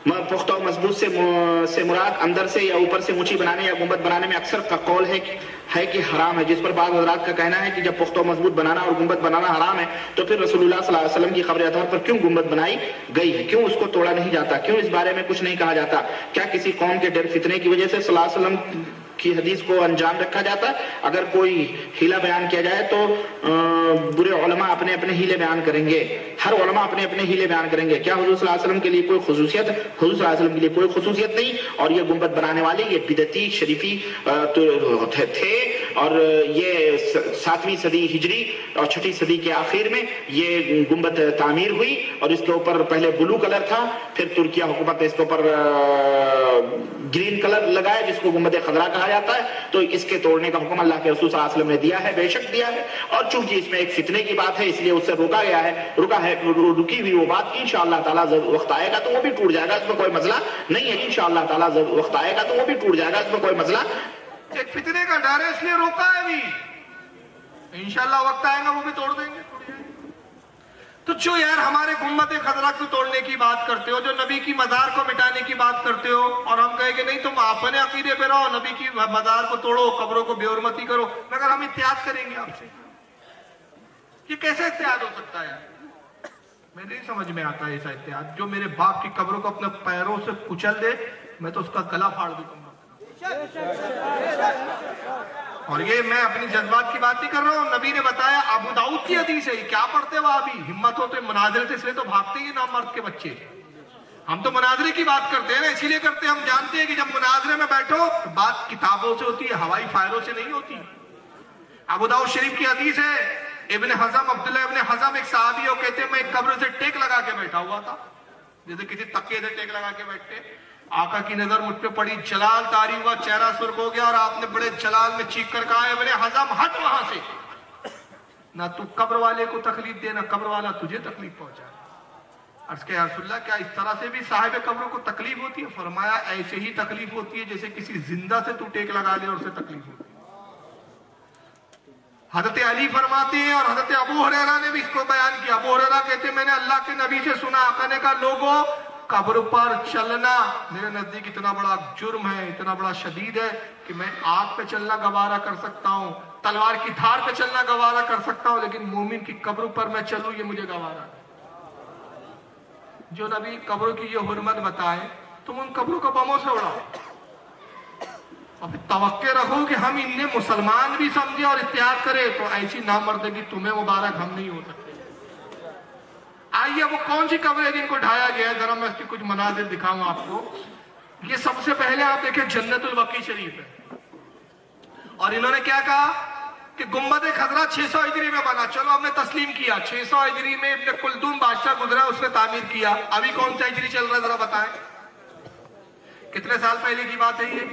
पुख्ता मजबूत से मुराद अंदर से या ऊपर से ऊंची बनाने या गुंबद बनाने में अक्सर का कौल है कि हराम है, जिस पर बाद हज़रात का कहना है कि जब पुख्ता मजबूत बनाना और गुंबद बनाना हराम है तो फिर रसूलुल्लाह सल्लल्लाहु अलैहि वसल्लम की कब्र अतहर पर क्यों गुंबद बनाई गई है, क्यों उसको तोड़ा नहीं जाता, क्यों इस बारे में कुछ नहीं कहा जाता? क्या किसी कौम के डर फितने की वजह से सल्लल्लाहु अलैहि वसल्लम की हदीस को अनजान रखा जाता है? अगर कोई हीला बयान किया जाए तो बुरे उलमा अपने अपने हीले बयान करेंगे, हर उलमा अपने अपने हीले बयान करेंगे। क्या हुजूर सल्लल्लाहु अलैहि वसल्लम के लिए कोई खुसूसियत? हुजूर सल्लल्लाहु अलैहि वसल्लम के लिए कोई खुसूसियत नहीं, और ये गुंबद बनाने वाले ये बिदती शरीफी थे, और ये 7वीं सदी हिजरी और 6ठी सदी के आखिर में ये गुंबद तामीर हुई, और इसके ऊपर पहले ब्लू कलर था, फिर तुर्किया हुकूमत ने इसके ऊपर ग्रीन कलर लगाया जिसको गुंबद खजरा कहा जाता है। तो इसके तोड़ने का हुक्म अल्लाह के रसूल सल्लल्लाहु अलैहि वसल्लम ने दिया है, बेशक दिया है, और चूंकि इसमें एक फितने की बात है इसलिए उससे रुका है, रुकी हुई वो बात इंशाअल्लाह ताला जब वक्त आएगा तो वो भी टूट जाएगा, इसमें कोई मसला नहीं है। इंशाअल्लाह ताला जब वक्त आएगा तो वो भी टूट जाएगा, इसमें कोई मसला। एक फितने का डर है इसलिए रोका है अभी, इंशाअल्लाह वक्त आएगा वो भी तोड़ देंगे। तो जो यार हमारे गुंबद खजरा को तोड़ने की बात करते हो, जो नबी की मजार को मिटाने की बात करते हो, और हम कहेंगे नहीं तुम अपने अकीदे पे रहो, नबी की मजार को तोड़ो, कब्रों को बेहुरमती करो, मगर हम इत्याद करेंगे आपसे, ये कैसे इत्याद हो सकता है? मेरे नहीं समझ में आता है ऐसा इत्याद। जो मेरे बाप की कब्रों को अपने पैरों से कुचल दे, मैं तो उसका गला फाड़ दूंगा। और ये मैं अपनी जज्बात की बात नहीं कर रहा हूँ, नबी ने बताया, अबू दाऊद की हदीस है। क्या पढ़ते हो अभी? हिम्मत होते मुनाजरे से, इसलिए तो भागते ही ना मर्द के बच्चे। हम तो मुनाजरे की बात करते हैं ना, इसीलिए करते हैं, हम जानते हैं कि जब मुनाजरे में बैठो तो बात किताबों से होती है, हवाई फायरों से नहीं होती। अबू दाऊद शरीफ की हदीस है, इब्ने हज़म, अब्दुल्लाह इब्ने हज़म एक सहाबी हो, कहते हैं मैं एक कब्र से टेक लगा के बैठा हुआ था, जैसे किसी तकिए से टेक लगा के बैठते। आका की नजर मुझ पे पड़ी, जलाल तारी हुआ, चेहरा सुर्ख हो गया, और आपने बड़े जलाल में चीख कर कहा, इब्ने हज़म हट वहां से, ना तू कब्र वाले को तकलीफ दे, ना कब्र वाला तुझे तकलीफ पहुंचा। अर्ज़ किया, या रसूलल्लाह क्या इस तरह से भी साहिब कब्र को तकलीफ होती है? फरमाया ऐसे ही तकलीफ होती है जैसे किसी जिंदा से तू टेक लगा ले और उसे तकलीफ होती है। हजरत अली फरमाते हैं, और हजरत अबू हुरैरा ने भी इसको बयान किया। अबू हुरैरा कहते मैंने अल्लाह के नबी से सुना, आका ने कहा लोगों कब्र पर चलना मेरे नजदीक इतना बड़ा जुर्म है, इतना बड़ा शदीद है कि मैं आग पे चलना गवारा कर सकता हूँ, तलवार की धार पे चलना गवारा कर सकता हूँ, लेकिन मोमिन की कब्र पर मैं चलूं ये मुझे गवारा है। जो नबी कब्रों की ये हुर्मत बताए, तुम उन कब्रों को बमों से उड़ाओ, और फिर तवक्के रखो कि हम इन्हें मुसलमान भी समझे और इत्याग करे, तो ऐसी नामर्दगी तुम्हें मुबारक, हम नहीं हो सकते। आइए वो कौन सी कब्र है जिनको ढाया गया है, जरा मैं इसकी कुछ मनाजिर दिखाऊं आपको। ये सबसे पहले आप देखें जन्नतुल बकी शरीफ है, और इन्होंने क्या कहा कि गुम्बद खजरा 600 हिजरी में बना। चलो हमने तस्लीम किया, 600 हिजरी में इब्न कुलदूम बादशाह गुजरा, उसने तामीर किया। अभी कौन सा हिजरी चल रहा है, जरा बताएं, कितने साल पहले की बात है ये?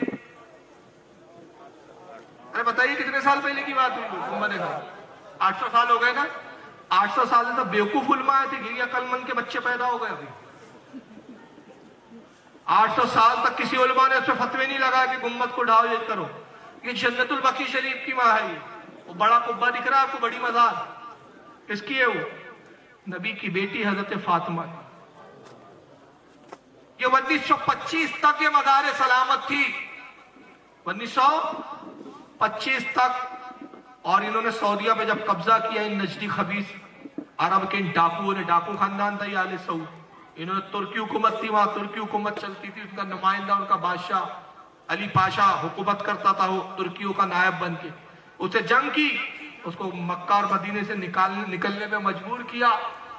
अरे बताइए कितने साल पहले की बात हुई गुम्बद खजरा? 800 साल हो गए ना। 800 साल से तो बेवकूफ उलमा थे कि अक्लमंद के बच्चे पैदा हो गए अभी। 800 साल तक किसी उलमा ने उसमें फतवे नहीं लगा कि गुम्बद को ढाओ, ये करो। ये जन्नतुल बकी शरीफ की वहां है, वो बड़ा कुब्बा दिख रहा है आपको, बड़ी मजार, किसकी है वो? नबी की बेटी हजरत फातिमा। ये 1925 तक ये मजार सलामत थी, 1925 तक। और इन्होंने सऊदिया पे जब कब्जा किया, इन नजदी खबीस अरब के इन डाकुओं ने, डाकू खानदान था आले सऊद, इन्होंने तुर्की हुकूमत थी वहां, तुर्की हुकूमत चलती थी, उसका नुमाइंदा उनका बादशाह अली पाशा हुकूमत करता था, वो तुर्कियों का नायब बन के। उसे जंग की, उसको मक्का और मदीने से निकलने में मजबूर किया,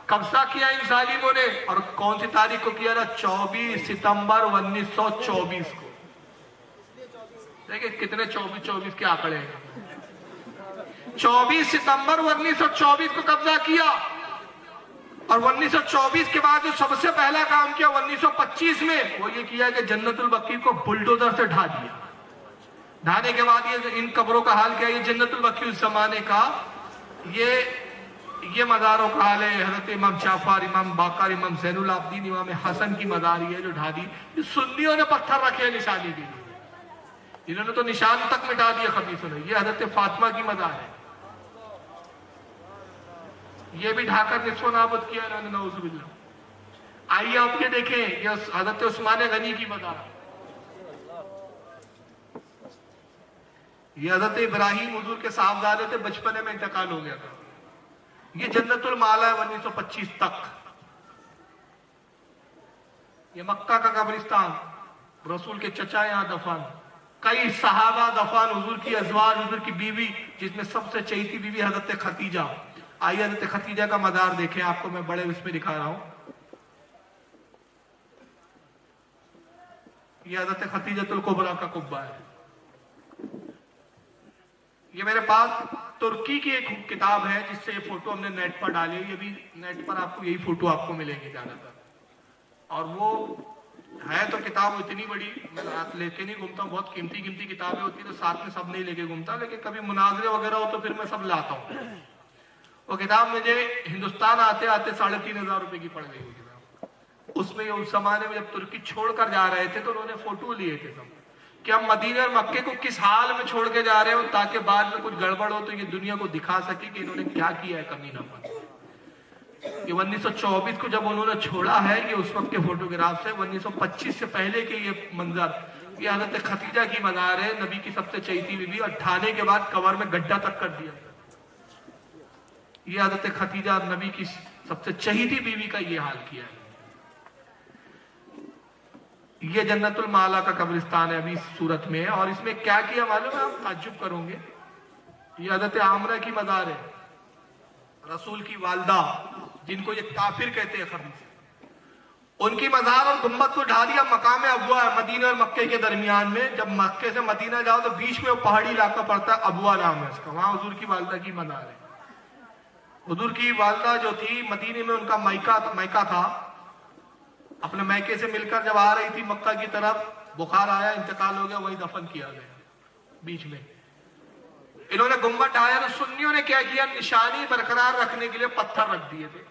कब्जा किया इन जालिमों ने। और कौन सी तारीख को किया था? 24 सितंबर 1924 को। देखिए कितने 24 के आंकड़े हैं। 24 सितंबर 1924 को कब्जा किया, और 1924 के बाद जो सबसे पहला काम किया 1925 में, वो ये किया कि जन्नतुल बकी को बुलडोजर से ढा दिया। ढाने के बाद ये इन कब्रों का हाल क्या है? ये जन्नतुल बकी उस जमाने का ये मज़ारों का हाल है। हजरत इमाम जाफर, इमाम बाकर, इमाम ज़ैनुल आबदीन, इमाम हसन की मज़ारी है जो ढा दी। सुन्नियों ने पत्थर रखे निशानी के लिए, इन्होंने तो निशान तक मिटा दिया खबीसों ने। ये हजरत फातिमा की मज़ार है, ये भी ढाकर निस्फ़ो नाबूद किया इन्होंने, नऊज़ुबिल्लाह। आइए आप ये देखें, ये हजरत उस्मान गनी की मज़ार, ये हजरत इब्राहिम हुजूर के साहबजादे थे, बचपने में इंतकाल हो गया था। ये जन्नतुल माला है 1925 तक। ये मक्का का कब्रिस्तान, रसूल के चचा यहां दफन, कई सहाबा दफन, हुजूर की अज़वाज, हुजूर की बीवी, जिसमें सबसे चहीती बीवी हजरत खतीजा। आइए हजरत खतीजा का मज़ार देखें, आपको मैं बड़े उसमें दिखा रहा हूं। ये हजरत खतीजतुल कुबरा का कुब्बा है। ये मेरे पास तुर्की की एक किताब है जिससे ये फोटो हमने नेट पर डाली। ये भी नेट पर आपको यही फोटो आपको मिलेंगे ज्यादातर, और वो है तो किताब इतनी बड़ी, मैं रात लेके नहीं घूमता, बहुत कीमती किताबें होती है तो साथ में सब नहीं लेके घूमता, लेकिन कभी मुनाजरे वगैरह हो तो फिर मैं सब लाता हूँ। वो किताब मुझे हिंदुस्तान आते आते 3,500 रुपए की पड़ गई वो किताब। उसमें उस जमाने में जब तुर्की छोड़कर जा रहे थे तो उन्होंने फोटो लिए थे सब, कि हम मदीना और मक्के को किस हाल में छोड़ के जा रहे हो, ताकि बाद में कुछ गड़बड़ हो तो ये दुनिया को दिखा सके कि इन्होंने क्या किया है कमीनापन। ये 1924 को जब उन्होंने छोड़ा है, ये उस वक्त के फोटोग्राफ है। 1925 से पहले के ये मंजर, ये हजरत खतीजा की मज़ार है, नबी की सबसे चहीती बीवी, और ढाने के बाद कवर में गड्ढा तक कर दिया। ये हजरत खतीजा नबी की सबसे चहीती बीवी का ये हाल किया है। ये जन्नतुल माला का कब्रिस्तान है अभी इस सूरत में है, और इसमें क्या किया मालूम है, आप ताज्जुब करोगे। ये हजरत आमरा की मज़ार है, रसूल की वालदा, जिनको ये काफिर कहते हैं खबीस, उनकी मज़ार और गुम्बद को ढा दिया। मकाम अबुआ है मदीना और मक्के के दरमियान में। जब मक्के से मदीना जाओ तो बीच में वो पहाड़ी इलाका पड़ता है, अबुआ नाम है इसका, वहां हुजूर की वालदा की मज़ार है। हुजूर की वालदा जो थी मदीने में, उनका मैका था, अपने मैके से मिलकर जब आ रही थी मक्का की तरफ, बुखार आया, इंतकाल हो गया, वही दफन किया गया बीच में। इन्होंने गुम्बद ढाया तो सुन्नियों ने क्या किया, निशानी बरकरार रखने के लिए पत्थर रख दिए थे।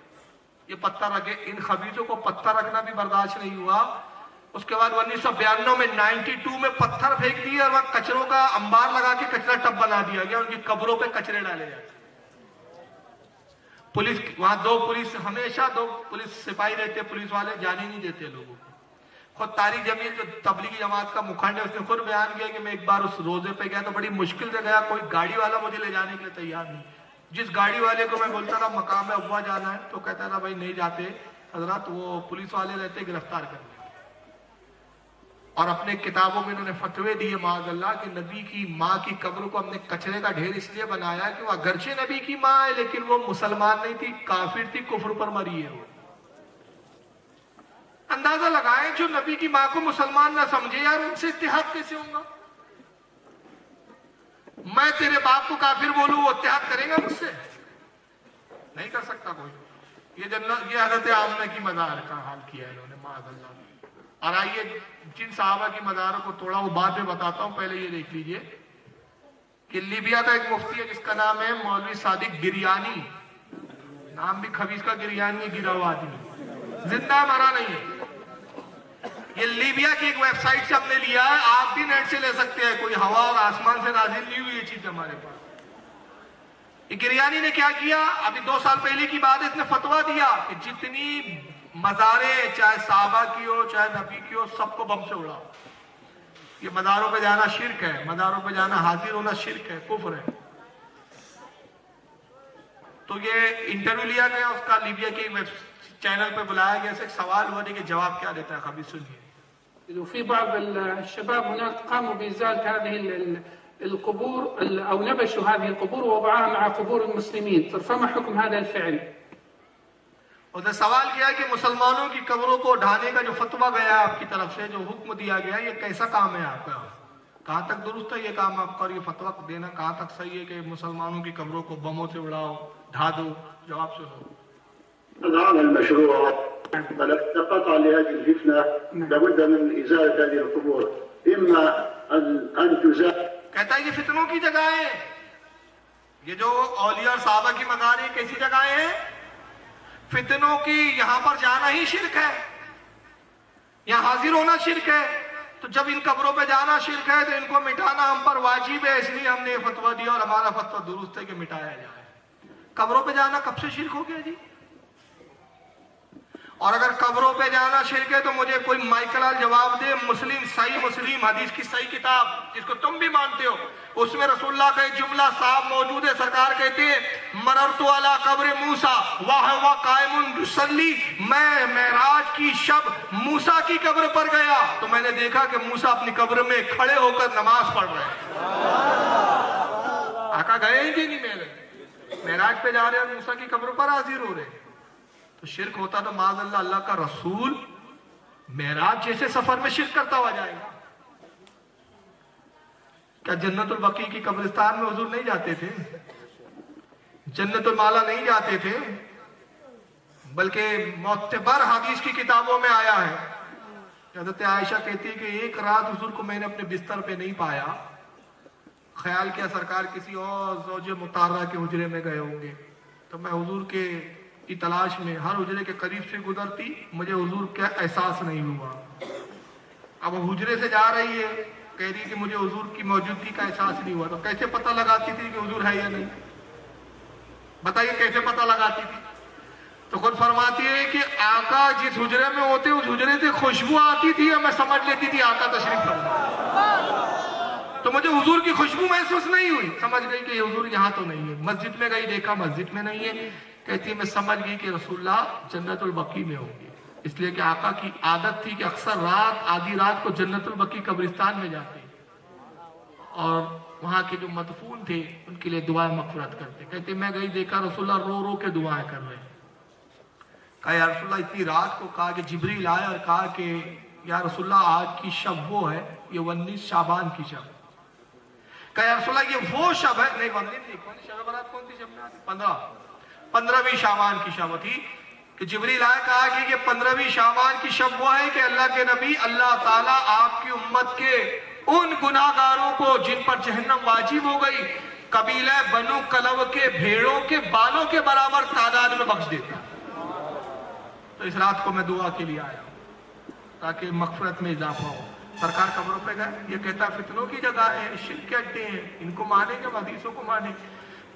ये पत्थर रखे, इन खबीजों को पत्थर रखना भी बर्दाश्त नहीं हुआ। उसके बाद 1992 में 92 में पत्थर फेंक दिए, और वहां कचरों का अंबार लगा के कचरा टब बना दिया गया, उनकी कब्रों पे कचरे डाले जाते। पुलिस, वहां हमेशा दो पुलिस सिपाही रहते, पुलिस वाले जाने नहीं देते लोगों को। खुद तारिक जमील जो तबलीगी जमात का मुखंड है, उसने खुद बयान किया कि मैं एक बार उस रोजे पे गया तो बड़ी मुश्किल से गया, कोई गाड़ी वाला मुझे ले जाने के लिए तैयार नहीं। जिस गाड़ी वाले को मैं बोलता था मकाम अब्वा जाना है, तो कहता था भाई नहीं जाते हजरत, वो पुलिस वाले रहते गिरफ्तार कर लेते। اور اپنے کتابوں میں انہوں نے فتوے دیے معاذ اللہ کہ نبی کی ماں کی قبر کو ہم نے کچرے کا ڈھیر اس لیے بنایا کہ وہ اگرچہ نبی کی ماں ہے لیکن وہ مسلمان نہیں تھی، کافر تھی، کفر پر مری ہے۔ وہ اندازہ لگائیں جو نبی کی ماں کو مسلمان نہ سمجھے، یار ان سے اتحاد کیسے ہوگا؟ میں تیرے باپ کو کافر بولوں، وہ اتحاد کرے گا مجھ سے؟ نہیں کر سکتا کوئی۔ یہ حضرت آمنہ کی مزار کا حال کیا ہے انہوں نے معاذ اللہ۔ اور آئیے جن صحابہ کی مزاروں کو توڑا وہ بعد میں بتاتا ہوں، پہلے یہ دیکھ لیجئے کہ لیبیا کا ایک مفتی ہے جس کا نام ہے مولوی صادق گریانی، نام بھی خبیث کا گریانی، گرا ہوا آدمی، زندہ مرا نہیں ہے۔ یہ لیبیا کی ایک ویب سائٹ سے ہم نے لیا ہے، آپ بھی نیٹ سے لے سکتے ہیں، کوئی ہوا اور آسمان سے نازل نہیں ہوئی یہ چیز ہمارے پاس۔ یہ گریانی نے کیا کیا؟ ابھی 2 سال پہلے کی بات ہے، اس نے فتویٰ دیا کہ جتنی مزاریں چاہے صحابہ کی ہو چاہے نبی کی ہو سب کو بم سے اڑاؤ۔ یہ مزاروں پہ جانا شرک ہے، مزاروں پہ جانا حاضر ہونا شرک ہے، کفر ہے۔ تو یہ انٹرویو لیا گیا، اس کا لیبیا کے ویب چینل پہ بلایا گیا، ایک سوال ہوا کہ جواب کیا دیتا ہے، خبیر سنیے۔ وفي بعض الشباب هناك قاموا بإزالة هذه القبور أو نبشوا هذه القبور ووضعوها مع قبور المسلمين، فما حكم هذا الفعل؟ اور سوال کیا کہ مسلمانوں کی قبروں کو ڈھانے کا جو فتویٰ گیا آپ کی طرف سے، جو حکم دیا گیا، یہ کیسا کام ہے آپ کا؟ کہاں تک درست ہے یہ کام آپ کا، اور یہ فتویٰ دینا کہاں تک صحیح ہے کہ مسلمانوں کی قبروں کو بموں سے اڑاؤ، ڈھا دو؟ جواب سنو۔ نعم المشروع، فلما قطع لهذه الفتنة لابد من إزالة هذه القبور، إما أن تزال۔ کہتا ہے یہ فتنوں کی جگہیں ہیں، یہ جو اولیاء اور صحابہ کی مزاریں کیسی جگہیں ہیں؟ فتنوں کی، یہاں پر جانا ہی شرک ہے، یہاں حاضر ہونا شرک ہے۔ تو جب ان قبروں پہ جانا شرک ہے تو ان کو مٹانا ہم پر واجب ہے، اس لیے ہم نے یہ فتویٰ دیا اور ہمارا فتویٰ درست ہے کہ مٹایا جائے۔ قبروں پہ جانا کب سے شرک ہو گیا جی؟ اور اگر قبروں پہ جانا شرک ہے تو مجھے کوئی مائیکلال جواب دے، صحیح مسلم حدیث کی صحیح کتاب جس کو تم بھی مانتے ہو، اس میں رسول اللہ کا ایک جملہ صاحب موجود ہے، سرکار کہتے ہیں مررت علی قبر موسیٰ وہو قائم یصلی، میں معراج کی شب موسیٰ کی قبر پر گیا تو میں نے دیکھا کہ موسیٰ اپنی قبر میں کھڑے ہو کر نماز پڑھ رہے ہیں۔ آقا گئے ہی کہ نہیں معراج پہ جا رہے ہیں اور موسیٰ کی قبر پر حاضر ہو رہے ہیں؟ تو شرک ہوتا تو معاذ اللہ اللہ کا رسول معراج جیسے سفر میں شرک کرتا ہوا جائے گا؟ کیا جنت البقیع کی قبرستان میں حضور نہیں جاتے تھے؟ جنت المالا نہیں جاتے تھے؟ بلکہ معتبر حدیث کی کتابوں میں آیا ہے، حضرت عائشہ کہتی ہے کہ ایک رات حضور کو میں نے اپنے بستر پہ نہیں پایا، خیال کیا سرکار کسی اور زوج مطہرہ کے حجرے میں گئے ہوں گے، تو میں حضور کی تلاش میں ہر حجرے کے قریب سے گزرتی، مجھے حضور کا احساس نہیں ہوا۔ اب وہ حجرے سے جا رہی ہے، کہہ رہی کہ مجھے حضور کی موجودگی کا احساس نہیں ہوا، تو کیسے پتہ لگاتی تھی کہ حضور ہے یا نہیں؟ بتائیے کیسے پتہ لگاتی تھی؟ تو خود فرماتی ہے کہ آقا جس حجرے میں ہوتے اس حجرے سے خوشبو آتی تھی اور میں سمجھ لیتی تھی آقا تشریف فرما، تو مجھے حضور کی خوشبو محسوس نہیں ہوئی، سمجھ گئی کہ حضور یہاں تو نہیں ہے۔ مسجد میں گئی، دیکھا مسجد میں نہیں ہے، کہتی ہے میں سمجھ گئی کہ رسول اللہ جنت البقیع میں ہوں گے، اس لیے کہ آقا کی عادت تھی کہ اکثر آدھی رات کو جنت البقیع قبرستان میں جاتے اور وہاں کے جو مدفون تھے ان کے لیے دعائیں مغفرت کرتے۔ کہتے میں گئی، دیکھا رسول اللہ رو رو کے دعائیں کر رہے ہیں۔ کہا یا رسول اللہ اتنی رات کو، کہا کہ جبریل آئے اور کہا کہ یا رسول اللہ آج کی شب وہ ہے، یہ 19 شعبان کی شب۔ کہا یا رسول اللہ یہ وہ شب ہے، نہیں 19 نہیں، کون سی شب برات کون سی شب میں آتی؟ 15ویں شعبان کی شب تھی کہ جبریل آئے، کہا کہ یہ 15ویں شعبان کی شب وہ ہے کہ اللہ کے نبی اللہ تعالیٰ آپ کی امت کے ان گناہگاروں کو جن پر جہنم واجب ہو گئی قبیلہ بنو کلب کے بھیڑوں کے بالوں کے برابر تعداد میں بخش دیتا۔ تو اس رات کو میں دعا کے لیے آیا ہوں تاکہ مغفرت میں اضافہ ہو۔ سرکار قبروں پہ گئے، یہ کہتا فتنوں کی جگہ ہے، شرک کے اڈے ہیں، ان کو مانیں گے، حدیثوں کو مانیں۔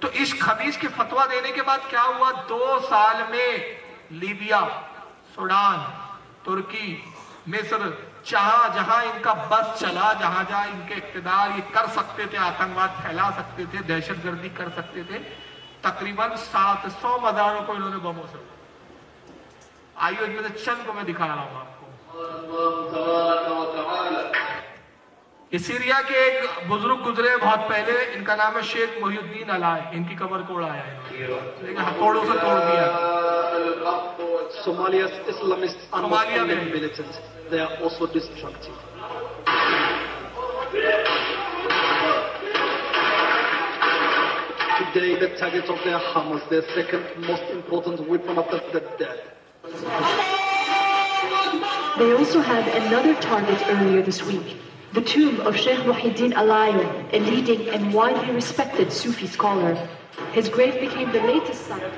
تو اس خبیث کے فتویٰ دینے کے بعد کیا ہوا؟ 2 سال میں لیبیا، سوڈان، ترکی، مصر، جہاں ان کا بس چلا، جہاں ان کے اقتدار یہ کر سکتے تھے، آتنکواد پھیلا سکتے تھے، دہشت گردی کر سکتے تھے، تقریباً 700 مزاروں کو انہوں نے بموں سے۔ آئیے ان میں سے چند کو میں دکھا رہا ہوں آپ کو۔ یہ सीरिया के एक बुजुर्ग गुजरे बहुत पहले, इनका नाम है शेख मोहिउद्दीन अलाई, इनकी कब्र को उड़ाया है, लेकिन हथौड़ों से तोड़ दिया। Somalia's Islamists are not only militant, they are also destructive. Today the target of their Hamas, their second most important weapon after the dead. They also had another target earlier this week, the tomb of Sheikh Muhyiddin Alayo, a leading and widely respected Sufi scholar. His grave became the latest site.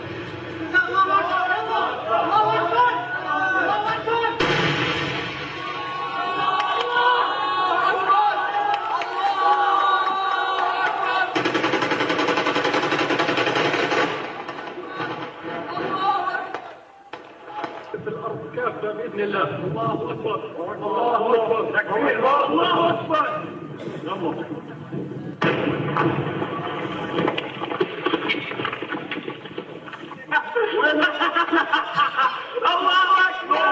بإذن الله. الله أكبر. الله أكبر. تكبير. الله أكبر. الله أكبر.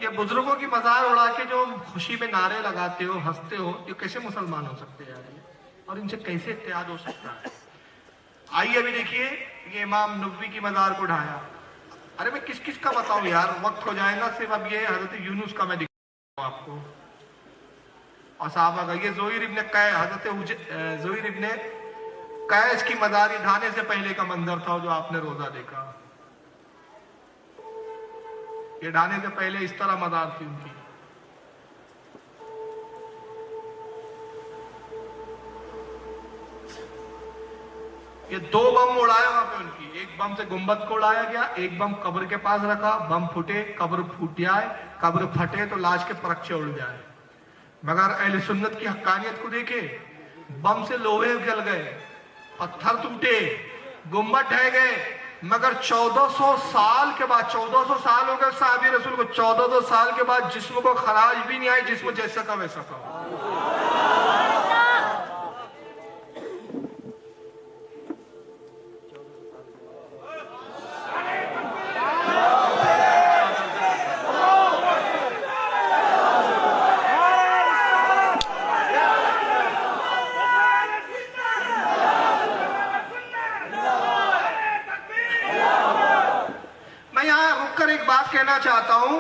ये बुजुर्गों की मजार उड़ा के जो खुशी में नारे लगाते हो, हंसते हो, ये कैसे मुसलमान हो सकते हैं और इनसे कैसे इत्तेहाद हो सकता है? आइए अभी देखिए, ये इमाम नबवी की मजार को ढाया। अरे मैं किस किस का बताऊं यार, वक्त हो जाएगा। सिर्फ अब ये हजरत यूनुस का मैं दिखाऊं आपको और साहबा का। ये ज़ोहिर इब्ने कैस की मजारी ढाने से पहले का मंजर था जो आपने रोजा देखा। ये ढाने से पहले इस तरह मजार थी उनकी। ये दो बम उड़ाए वहां पे उनकी, एक बम से गुंबद को उड़ाया गया, एक बम कब्र के पास रखा, बम फूटे, कब्र फूट जाए, कब्र फटे तो लाश के परखचे उड़ जाए। मगर अहले सुन्नत की हक्कानियत को देखे, बम से लोहे गल गए, पत्थर टूटे, गुंबद ढह गए, मगर 1400 साल के बाद, 1400 साल हो गए साहबी रसूल को, 1400 साल के बाद जिस्म को खराज भी नहीं आई, जिस्म जैसा का वैसा का। कहना चाहता हूं,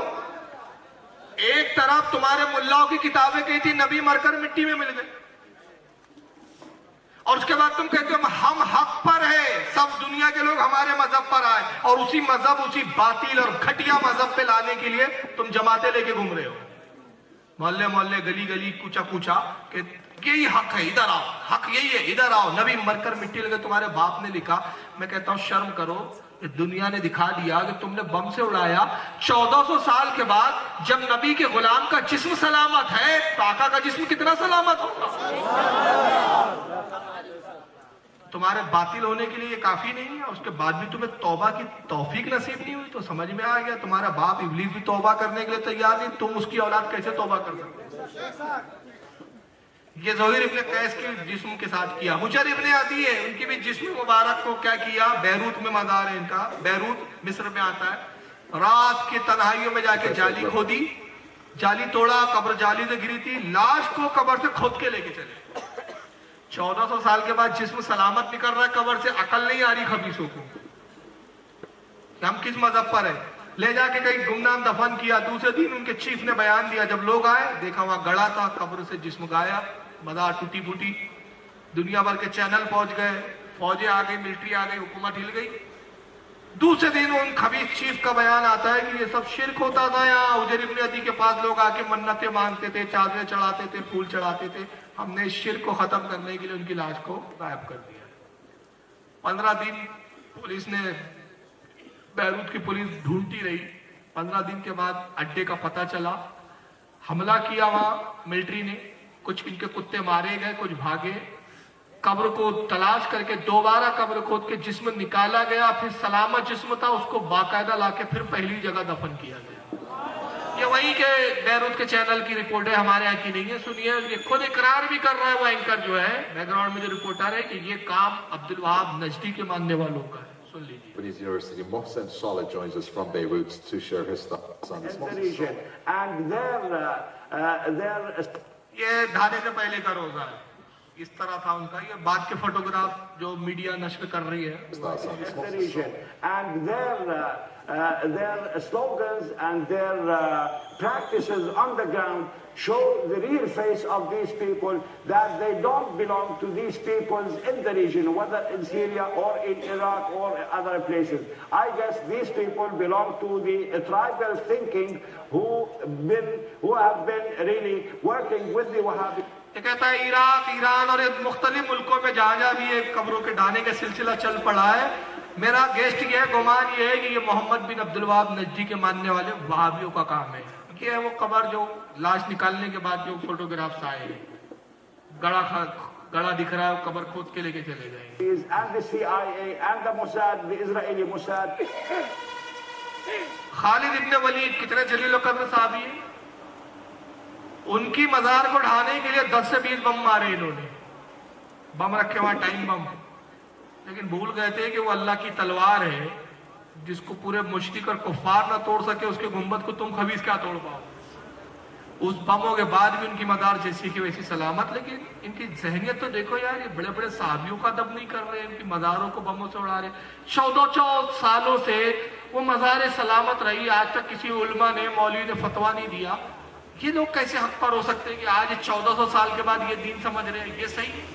एक तरफ तुम्हारे मुल्लाओं की किताबें कही थी नबी मरकर मिट्टी में मिल गए, और उसके बाद तुम कहते हो हम हक पर है, सब दुनिया के लोग हमारे मजहब पर आए, और उसी मजहब, उसी बातिल और घटिया मजहब पे लाने के लिए तुम जमाते लेके घूम रहे हो, मोहल्ले मोहल्ले, गली गली, कूचा कूचा, कि यही हक है, इधर आओ, हक यही है, इधर आओ, नबी मरकर मिट्टी लगे, तुम्हारे बाप ने लिखा। मैं कहता हूं शर्म करो, दुनिया ने दिखा दिया कि तुमने बम से उड़ाया। 1400 साल के बाद जब नबी के गुलाम का जिस्म सलामत है, तो आका का जिस्म कितना सलामत होगा? तुम्हारे बातिल होने के लिए ये काफी नहीं है, उसके बाद भी तुम्हें तौबा की तौफीक नसीब नहीं हुई, तो समझ में आ गया तुम्हारा बाप इब्लीस भी तौबा करने के लिए तैयार नहीं, तुम उसकी औलाद कैसे तौबा कर सकते? ये ज़ोहिर इब्ने कैस के जिस्म के साथ किया। हुजर इब्ने अदी है, उनकी भी जिस्म मुबारक को क्या किया? बैरूत में मज़ार है इनका, बैरूत मिस्र में आता है। रात की तन्हाइयों में जाके जाली खोदी, जाली तोड़ा, कब्र जाली से गिरी थी, लाश को कब्र से खोद के लेके चले। 1400 साल के बाद जिस्म सलामत निकल रहा है कब्र से, अकल नहीं आ रही खबीसों को हम किस मजहब पर है। ले जाके कहीं गुमनाम दफन किया, दूसरे दिन उनके चीफ ने बयान दिया, जब लोग आए देखा वहां गड़ा था, कब्र से जिस्म गायब, मज़ार टूटी फूटी, दुनिया भर के चैनल पहुंच गए, फौजें आ गई, मिलिट्री आ गई, हुकूमत हिल गई। दूसरे दिन उन खबीस चीफ का बयान आता है कि ये सब शिर्क होता था। यहाँ हुजर इब्ने अदी के पास लोग आके मन्नतें मांगते थे, चादरें चढ़ाते थे, फूल चढ़ाते थे, हमने इस शिर्क को खत्म करने के लिए उनकी लाश को गायब कर दिया। 15 दिन पुलिस ने, बैरूत की पुलिस ढूंढती रही। 15 दिन के बाद अड्डे का पता चला, हमला किया वहां मिलिट्री ने, कुछ इनके कुत्ते मारे गए, कुछ भागे। कब्र को तलाश करके दोबारा कब्र खोद के जिस्म निकाला गया, फिर सलामत जिस्म था, उसको बाकायदा लाके फिर पहली जगह दफन किया गया। ये वही के बैरूत के चैनल की रिपोर्ट है, हमारे यहाँ की नहीं है। सुनिए, ये खुद इकरार भी कर रहा है वो एंकर जो है, बैकग्राउंड में जो रिपोर्टर है, कि ये काम अब्दुल वहाब नजदी के मानने वालों का है। सुन लीजिए। University Mohsen Saleh joins us from Beirut to share his thoughts on this. And یہ ڈھانے سے پہلے کا روزہ ہے. اس طرح تھا ان کا. یہ بعد کے فوٹوگراف جو میڈیا نشر کر رہی ہے. And their slogans and their practices on the ground show the real face of these people, that they don't belong to these peoples in the region, whether in Syria or in Iraq or other places. I guess these people belong to the tribal thinking who have been really working with the Wahhabi. یہ کہتا ہے عراق، ایران اور مختلف ملکوں میں جہاں جہاں بھی یہ قبروں کے ڈھانے کا سلسلہ چل پڑا ہے، میرا گیسٹ یہ گمان یہ ہے کہ یہ محمد بن عبد الوہاب نجدی کے ماننے والے وہابیوں کا کام ہے. یہ ہے وہ قبر جو لاش نکالنے کے بعد جو فوٹوگرافس آئے ہیں، گڑا دکھ رہا ہے، قبر کھود کے لے کے چلے گئے. And the CIA and the Mossad, the Israeli Mossad. خالد ابن ولید کتنے جلیل و قدر صحابی ہیں، ان کی مزار کو ڈھانے کے لیے 10 سے 20 بم مارے انہوں نے. بم رکھے وہاں ٹائم بم، لیکن بھول گئے تھے کہ وہ اللہ کی تلوار ہے جس کو پورے مشرک اور کفار نہ توڑ سکے، اس کے گنبد کو تم خبیث کیا توڑ پاؤ. اس بموں کے بعد بھی ان کی مدار جیسی کی ویسی سلامت. لیکن ان کی ذہنیت تو دیکھو یار، یہ بڑے بڑے صحابیوں کا دب نہیں کر رہے، ان کی مزاروں کو بموں سے اڑا رہے. 14 سالوں سے وہ مزار سلامت رہی، آج تک کسی علماء نے، مولوی نے فتویٰ نہیں دیا. یہ لوگ کیسے حق پر ہو سکتے ہیں کہ آج 1400 سال کے بعد یہ دین سمجھ رہے ہیں؟ یہ صحیح ہے؟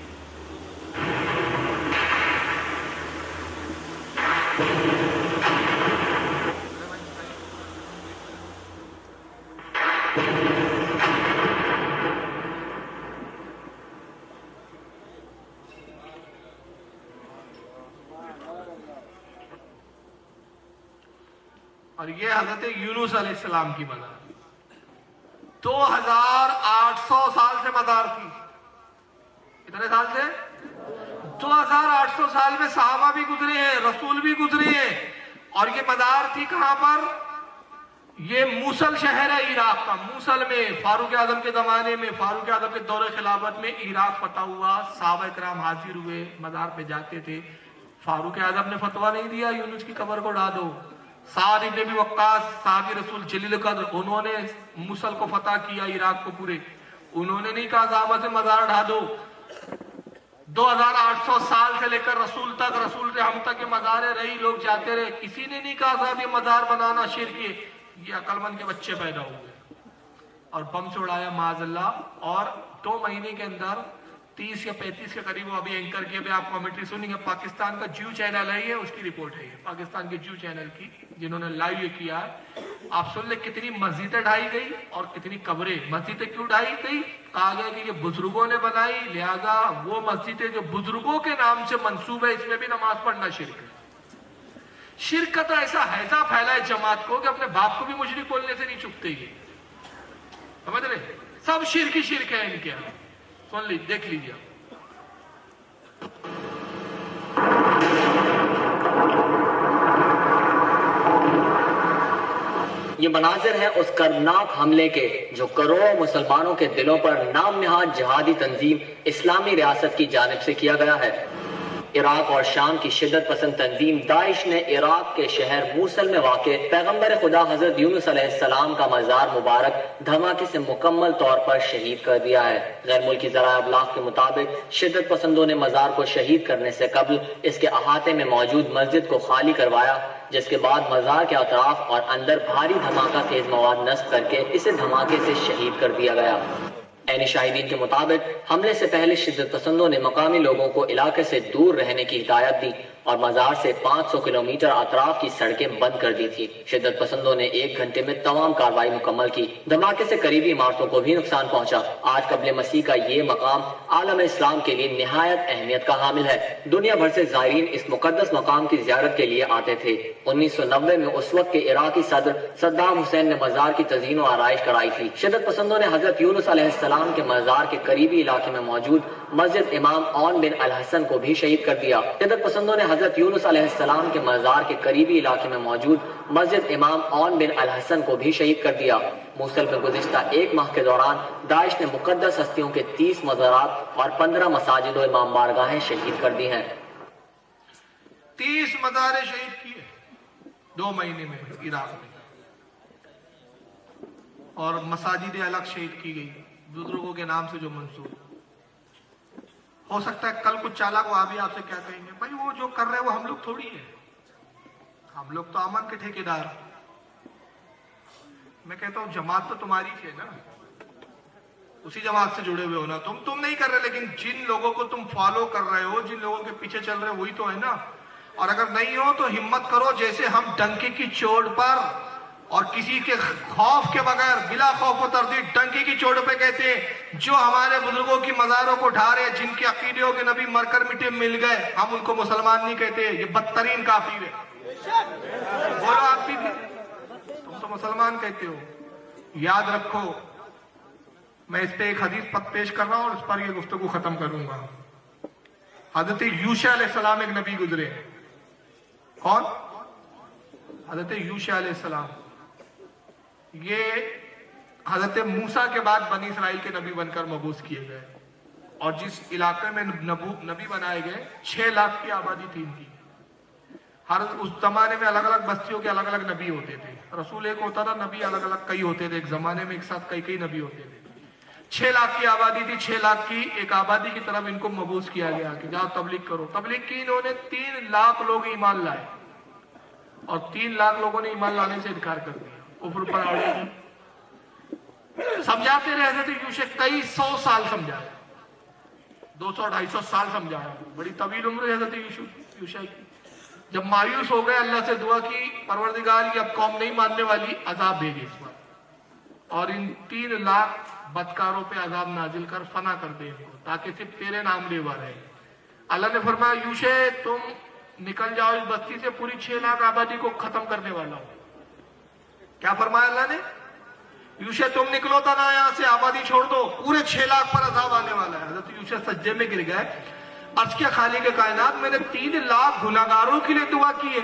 اور یہ حضرت یونس علیہ السلام کی مزار 2800 سال سے مزار تھی. کتنے سال سے؟ 2800 سال میں صحابہ بھی گزرے ہیں، رسول بھی گزرے ہیں. اور یہ مزار تھی کہاں پر؟ یہ موصل شہر ہے عراق کا. موصل میں فاروق اعظم کے زمانے میں، فاروق اعظم کے دور خلافت میں عراق فتح ہوا. صحابہ کرام حاضر ہوئے، مزار پہ جاتے تھے. فاروق اعظم نے فتویٰ نہیں دیا یونس کی قبر کو ڈھا دو. سعد ابن ابی وقاص صحابی رسول جلیل قدر، انہوں نے موصل کو فتح کیا، عراق کو پورے. انہوں نے نہیں کہا صحابہ سے مزار ڈھا دو. 2800 سال سے لے کر رسول تک، رسول سے ہم تک یہ مزاریں رہی، لوگ جاتے رہے. کسی نے نہیں کہا صاحب یہ مزار بنانا شرک ہے. یہ عقل مند کے بچے پیدا ہوئے اور بم سے اڑایا معاذ اللہ. اور 2 مہینے کے اندر 30 یا 35 کے قریب وہ ابھی اینکر کیے ہوئے آپ کمیٹری سنیں گے. پاکستان کا جیو چینل ہے یہ، اس کی رپورٹ ہے یہ، پاکستان کے جیو چینل کی، جنہوں نے لائیو یہ کیا ہے. آپ سن لیں کتنی مسجدیں ڈھائی گئی اور کتنی قبریں. مسجدیں کیوں ڈھائی گئی؟ کہا گیا کہ یہ بزرگوں نے بنائی، لہذا وہ مسجدیں جو بزرگوں کے نام سے منسوب ہے اس میں بھی نماز پڑھنا شرک ہے. شرک کا تو ایسا حیضہ پھیلا ہے جماعت کو کہ اپنے باپ کو بھی مشرک بولنے سے نہیں چکتے. یہ سمجھ رہے؟ سب شرک ہی شرک ہے ان کے یہاں. سن لیجیے، دیکھ لیجیے. یہ مناظر ہے اس کرناک حملے کے جو کروڑوں مسلمانوں کے دلوں پر نام نہاد جہادی تنظیم اسلامی ریاست کی جانب سے کیا گیا ہے. عراق اور شام کی شدت پسند تنظیم داعش نے عراق کے شہر موصل میں واقع پیغمبر خدا حضرت یونس علیہ السلام کا مزار مبارک دھماکے سے مکمل طور پر شہید کر دیا ہے. غیر ملکی ذرائع ابلاغ کے مطابق شدت پسندوں نے مزار کو شہید کرنے سے قبل اس کے احاطے میں موجود مسجد کو خالی کروایا، جس کے بعد مزار کے اطراف اور اندر بھاری دھماکہ خیز مواد نصب کر کے اسے دھماکے سے شہید کر دیا گیا. عینی شاہدین کے مطابق حملے سے پہلے شدت پسندوں نے مقامی لوگوں کو علاقے سے دور رہنے کی ہدایت دی اور مزار سے 500 کلومیٹر اطراف کی سڑکیں بند کر دی تھی. شدت پسندوں نے 1 گھنٹے میں تمام کارروائی مکمل کی. دھماکے سے قریبی عمارتوں کو بھی نقصان پہنچا. آج قبل مسیح کا یہ مقام عالم اسلام کے لیے نہایت اہمیت کا حامل ہے. دنیا بھر سے زائرین اس مقدس مقام کی زیارت کے لیے آتے تھے. 1990 میں اس وقت کے عراقی صدر صدام حسین نے مزار کی تزئین و آرائش کرائی تھی. شدت پسندوں نے حضرت یونس علیہ السلام کے مزار کے قریبی علاقے میں موجود مسجد امام اون بن الحسن کو بھی شہید کر دیا. شدت پسندوں نے حضرت یونس علیہ السلام کے مزار کے قریبی علاقے میں موجود مسجد امام اون بن الحسن کو بھی شہید کر دیا. موصل میں گزشتہ 1 ماہ کے دوران داعش نے مقدس ہستیوں کے 30 مزارات اور 15 مساجد و امام بارگاہیں شہید کر دی ہیں. 30 مزاریں شہید کیے 2 مہینے میں عراق میں، اور مساجد الگ شہید کی گئی. बुजुर्गों के नाम से जो मंसूब। हो सकता है कल कुछ चालाक वो भी आपसे क्या कहेंगे, भाई वो जो कर रहे हैं वो हम लोग थोड़ी है, हम लोग तो अमन के ठेकेदार। मैं कहता हूं जमात तो तुम्हारी थी ना, उसी जमात से जुड़े हुए हो ना तुम नहीं कर रहे, लेकिन जिन लोगों को तुम फॉलो कर रहे हो, जिन लोगों के पीछे चल रहे हो, वही तो है ना। और अगर नहीं हो तो हिम्मत करो, जैसे हम डंके की चोट पर और किसी के खौफ के बगैर बिला खौफ व तरदीद डंके की चोट पे कहते हैं, जो हमारे बुजुर्गों की मज़ारों को ढा रहे, जिनके अकीदों के नबी मरकर मिटे मिल गए, हम उनको मुसलमान नहीं कहते, ये बदतरीन काफिर है। बोलो आप भी, तुम तो मुसलमान कहते हो। याद रखो, मैं इस पे एक हदीस पेश कर रहा हूं और उस पर ये गुफ्तगू खत्म करूंगा। हजरत यूशा अलैहिस्सलाम एक नबी गुजरे। कौन? हजरत यूशा अलैहिस्सलाम। ये हजरत मूसा के बाद बनी इसराइल के नबी बनकर मबूस किए गए, और जिस इलाके में नबी बनाए गए 6 लाख की आबादी थी इनकी। हर उस जमाने में अलग अलग बस्तियों के अलग अलग नबी होते थे, रसूल एक होता था, नबी अलग अलग कई होते थे, एक जमाने में एक साथ कई नबी होते थे। 6 लाख की आबादी थी, 6 लाख की एक आबादी की तरफ इनको मबूस किया गया कि जाओ तबलीग करो। तबलीग की इन्होंने, 3 लाख लोग ईमान लाए और 3 लाख लोगों ने ईमान लाने से इनकार कर दिया। ऊपर पर समझाते रहे हजरत यूशा, कई 100 साल समझाया, 200-250 साल समझाया, बड़ी तवील उम्र है हजरत यूशा की। जब मायूस हो गए, अल्लाह से दुआ की, परवरदिगार की अब कौम नहीं मानने वाली, अजाब भेजे इस बार, और इन 3 लाख बदकारों पे अजाब नाजिल कर फना कर दे इनको, ताकि सिर्फ तेरे नाम लेवा रहे। अल्लाह ने फरमाया, यूशा तुम निकल जाओ इस बस्ती से, पूरी 6 लाख आबादी को खत्म करने वाला हूं। क्या फरमाया अल्लाह ने? यूशा तुम निकलो तो ना यहां से, आबादी छोड़ दो, पूरे 6 लाख पर अजाब आने वाला है। हजरत यूशा सज्जे में गिर गए, अर्ज के खालिक कायनात, मैंने 3 लाख गुनाहगारों के लिए दुआ की है,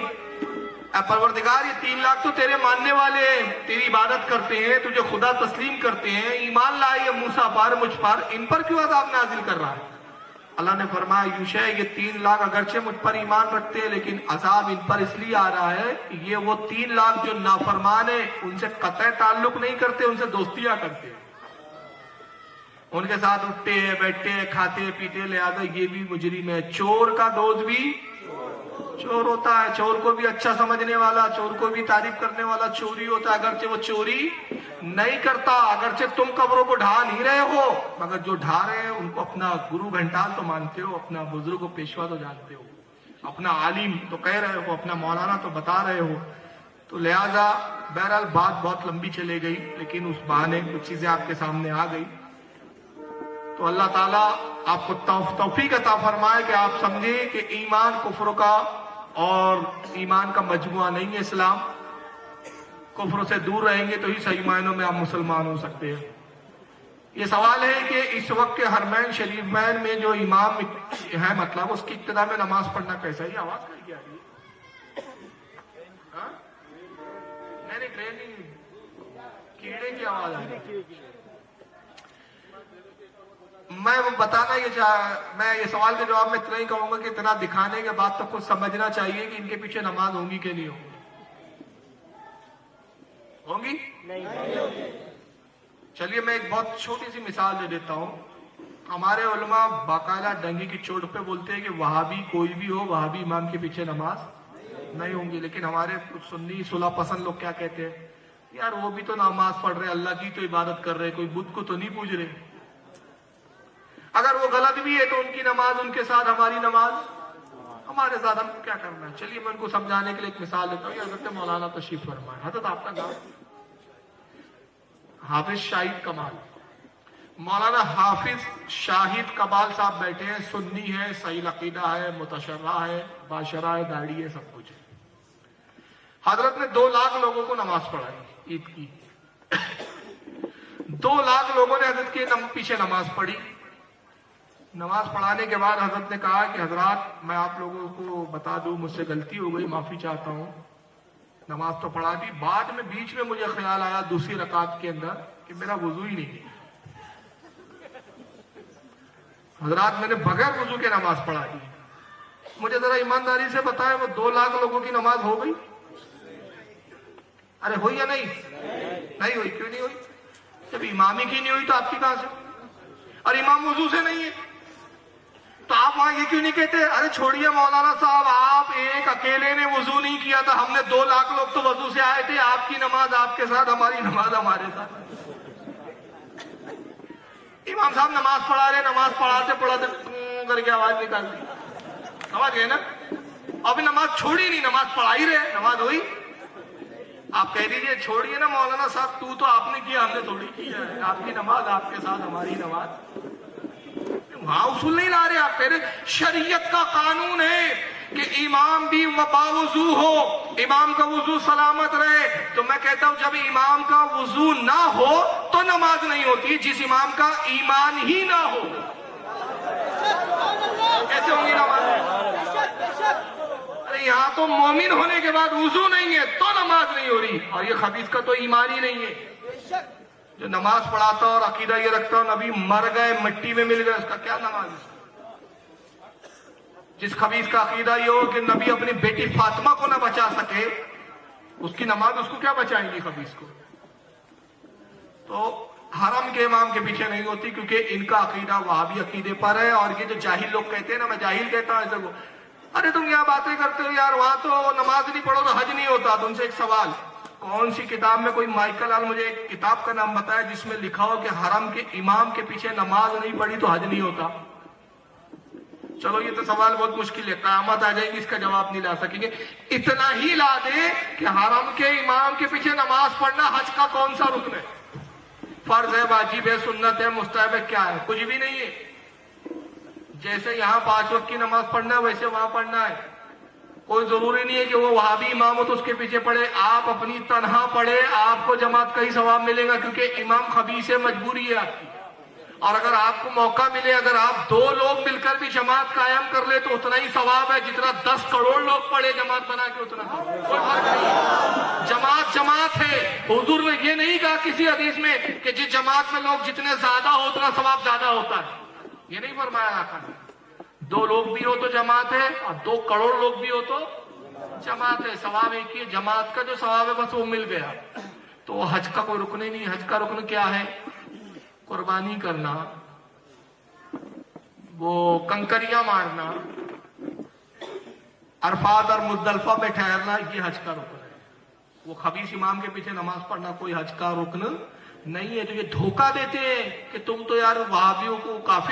परवरदिगार ये 3 लाख तो तेरे मानने वाले हैं, तेरी इबादत करते हैं, तुझे खुदा तस्लीम करते हैं, ईमान लाए ये मूसा पर, मुझ पर, इन पर क्यों अजाब नाजिल कर रहा है? अल्लाह ने फरमाया, यूशा ये 3 लाख अगरचे मुझ पर ईमान रखते हैं, लेकिन अजाब इन पर इसलिए आ रहा है, ये वो 3 लाख जो नाफरमान है, उनसे कतई ताल्लुक नहीं करते, उनसे दोस्तियां करते हैं, उनके साथ उठते हैं, बैठते हैं, खाते पीते, लिहाजा ये भी मुजरिम है। चोर का दोस्त भी चोर होता है, चोर को भी अच्छा समझने वाला, चोर को भी तारीफ करने वाला चोरी होता है, अगरचे वो चोरी नहीं करता, अगरचे तुम कब्रों को ढा नहीं रहे हो, मगर जो ढा रहे हैं उनको अपना गुरु घंटाल तो मानते हो, अपना बुजुर्ग को पेशवा तो जानते हो, अपना आलिम तो कह रहे हो, अपना मौलाना तो बता रहे हो। तो लिहाजा बहरहाल बात बहुत लंबी चले गई, लेकिन उस बहाने कुछ चीजें आपके सामने आ गई। तो अल्लाह ताला आपको तौफीक अता फरमाए कि आप समझे कि ईमान कुफ्र का और ईमान का मजमुआ नहीं है इस्लाम। कुफ्र से दूर रहेंगे तो ही सही मायनों में आप मुसलमान हो सकते हैं। ये सवाल है कि इस वक्त के हरमैन शरीफैन में जो इमाम है, मतलब उसकी इब्तिदा में नमाज पढ़ना कैसा है? आवाज कहीं आ रही है? नहीं, ट्रेनिंग कीड़े की आवाज आ रही है। मैं वो बताना मैं ये सवाल के जवाब में इतना ही कहूंगा कि इतना दिखाने के बाद तो कुछ समझना चाहिए कि इनके पीछे नमाज होंगी कि नहीं होंगी? नहीं। चलिए मैं एक बहुत छोटी सी मिसाल दे देता हूं। हमारे उलमा बाकायदा डंगी की चोट पे बोलते हैं कि वहाबी कोई भी हो, वहाबी इमाम के पीछे नमाज नहीं होंगी। लेकिन हमारे कुछ सुन्नी सुलह पसंद लोग क्या कहते हैं, यार वो भी तो नमाज पढ़ रहे, अल्लाह की तो इबादत कर रहे, कोई बुत को तो नहीं पूज रहे। अगर वो गलत भी है तो उनकी नमाज उनके साथ, हमारी नमाज हमारे साथ, हमको क्या करना है? चलिए मैं उनको समझाने के लिए एक मिसाल देता हूँ। हजरत मौलाना तशरीफ फरमाए, हजरत आपका गाँव हाफिज शाहिद कमाल, मौलाना हाफिज शाहिद कमाल साहब बैठे हैं, सुन्नी है, सही अकीदा है, मुतशर्रा है, बाशरा है, दाढ़ी है, सब कुछ है। हजरत ने 2 लाख लोगों को नमाज पढ़ाई ईद की। 2 लाख लोगों ने हजरत के पीछे नमाज पढ़ी। नमाज पढ़ाने के बाद हजरत ने कहा कि हजरात मैं आप लोगों को बता दूं, मुझसे गलती हो गई, माफी चाहता हूं। नमाज तो पढ़ा दी, बाद में बीच में मुझे ख्याल आया दूसरी रकात के अंदर कि मेरा वुजू ही नहीं। हजरात मैंने बगैर वुजू के नमाज पढ़ा दी। मुझे जरा ईमानदारी से बताएं, वो 2 लाख लोगों की नमाज हो गई? अरे हुई या नहीं? नहीं हुई। क्यों नहीं हुई? जब इमामी की नहीं हुई तो आपकी कहां से? और इमाम वजू से नहीं है तो आप वहां ये क्यों नहीं कहते अरे छोड़िए मौलाना साहब, आप एक अकेले ने वजू नहीं किया था, हमने 2 लाख लोग तो वजू से आए थे, आपकी नमाज आपके साथ, हमारी नमाज हमारे साथ। इमाम साहब नमाज पढ़ा रहे, नमाज पढ़ाते पढ़ाते करके आवाज निकाल दी, समझ गए ना? अभी नमाज छोड़ी नहीं, नमाज पढ़ा ही रहे, नमाज हुई। आप कह दीजिए छोड़िए ना मौलाना साहब, तू तो आपने किया, हमने थोड़ी किया है, आपकी नमाज आपके साथ, हमारी नमाज। वहां उसूल नहीं ला रहे आप, कह रहे शरीयत का कानून है कि इमाम भी बावजू हो, इमाम का वजू सलामत रहे। तो मैं कहता हूं जब इमाम का वजू ना हो तो नमाज नहीं होती, जिस इमाम का ईमान ही ना हो कैसे होंगी नमाज? अरे यहाँ तो मोमिन होने के बाद वजू नहीं है तो नमाज नहीं हो रही, और ये खबीस का तो ईमान ही नहीं है। जो नमाज पढ़ाता और अकीदा ये रखता और नबी मर गए, मिट्टी में मिल गए, उसका क्या नमाज है? जिस खबीस का अकीदा ये हो कि नबी अपनी बेटी फातिमा को ना बचा सके, उसकी नमाज उसको क्या बचाएंगी खबीस को? तो हरम के इमाम के पीछे नहीं होती, क्योंकि इनका अकीदा वहाबी अकीदे पर है। और ये जो जाहिल लोग कहते हैं ना, मैं जाहिल कहता हूं ऐसे को, अरे तुम यहाँ बातें करते हो यार, वहां तो नमाज नहीं पढ़ो तो हज नहीं होता। तो उनसे एक सवाल, कौन सी किताब में कोई माइकल आल मुझे एक किताब का नाम बताया जिसमें लिखा हो कि हरम के इमाम के पीछे नमाज नहीं पढ़ी तो हज नहीं होता? चलो ये तो सवाल बहुत मुश्किल है, क़यामत आ जाएगी इसका जवाब नहीं ला सकेंगे। इतना ही ला दे कि हरम के इमाम के पीछे नमाज पढ़ना हज का कौन सा रुकन है? फर्ज है, वाजिब है, सुन्नत है, मुस्तहब है, क्या है? कुछ भी नहीं है। जैसे यहाँ 5 वक्त की नमाज पढ़ना है वैसे वहां पढ़ना है। कोई जरूरी नहीं है कि वो वहाबी इमाम हो तो उसके पीछे पढ़े, आप अपनी तनहा पढ़े, आपको जमात का ही सवाब मिलेगा, क्योंकि इमाम खबीस है, मजबूरी है आपकी। और अगर आपको मौका मिले, अगर आप 2 लोग मिलकर भी जमात कायम कर ले तो उतना ही सवाब है जितना 10 करोड़ लोग पढ़े जमात बना के, उतना कोई फर्क नहीं है। जमात जमात है। हुजूर ने ये नहीं कहा किसी हदीस में कि जिस जमात में लोग जितने ज्यादा हो उतना सवाब ज्यादा होता है, ये नहीं फरमाया आका ने। 2 लोग भी हो तो जमात है, और 2 करोड़ लोग भी हो तो जमात है, सवाब एक ही है। जमात का जो सवाब है बस वो मिल गया। तो हज का कोई रुकन ही नहीं। हज का रुकन क्या है? कुर्बानी करना, वो कंकरियां मारना, अरफात और मुजदलफा में ठहरना, ये हज का रुकन है। वो खबीस इमाम के पीछे नमाज पढ़ना कोई हज का रुकन नहीं है। तो ये धोखा देते हैं कि तुम तो यार वहाबियों को काफी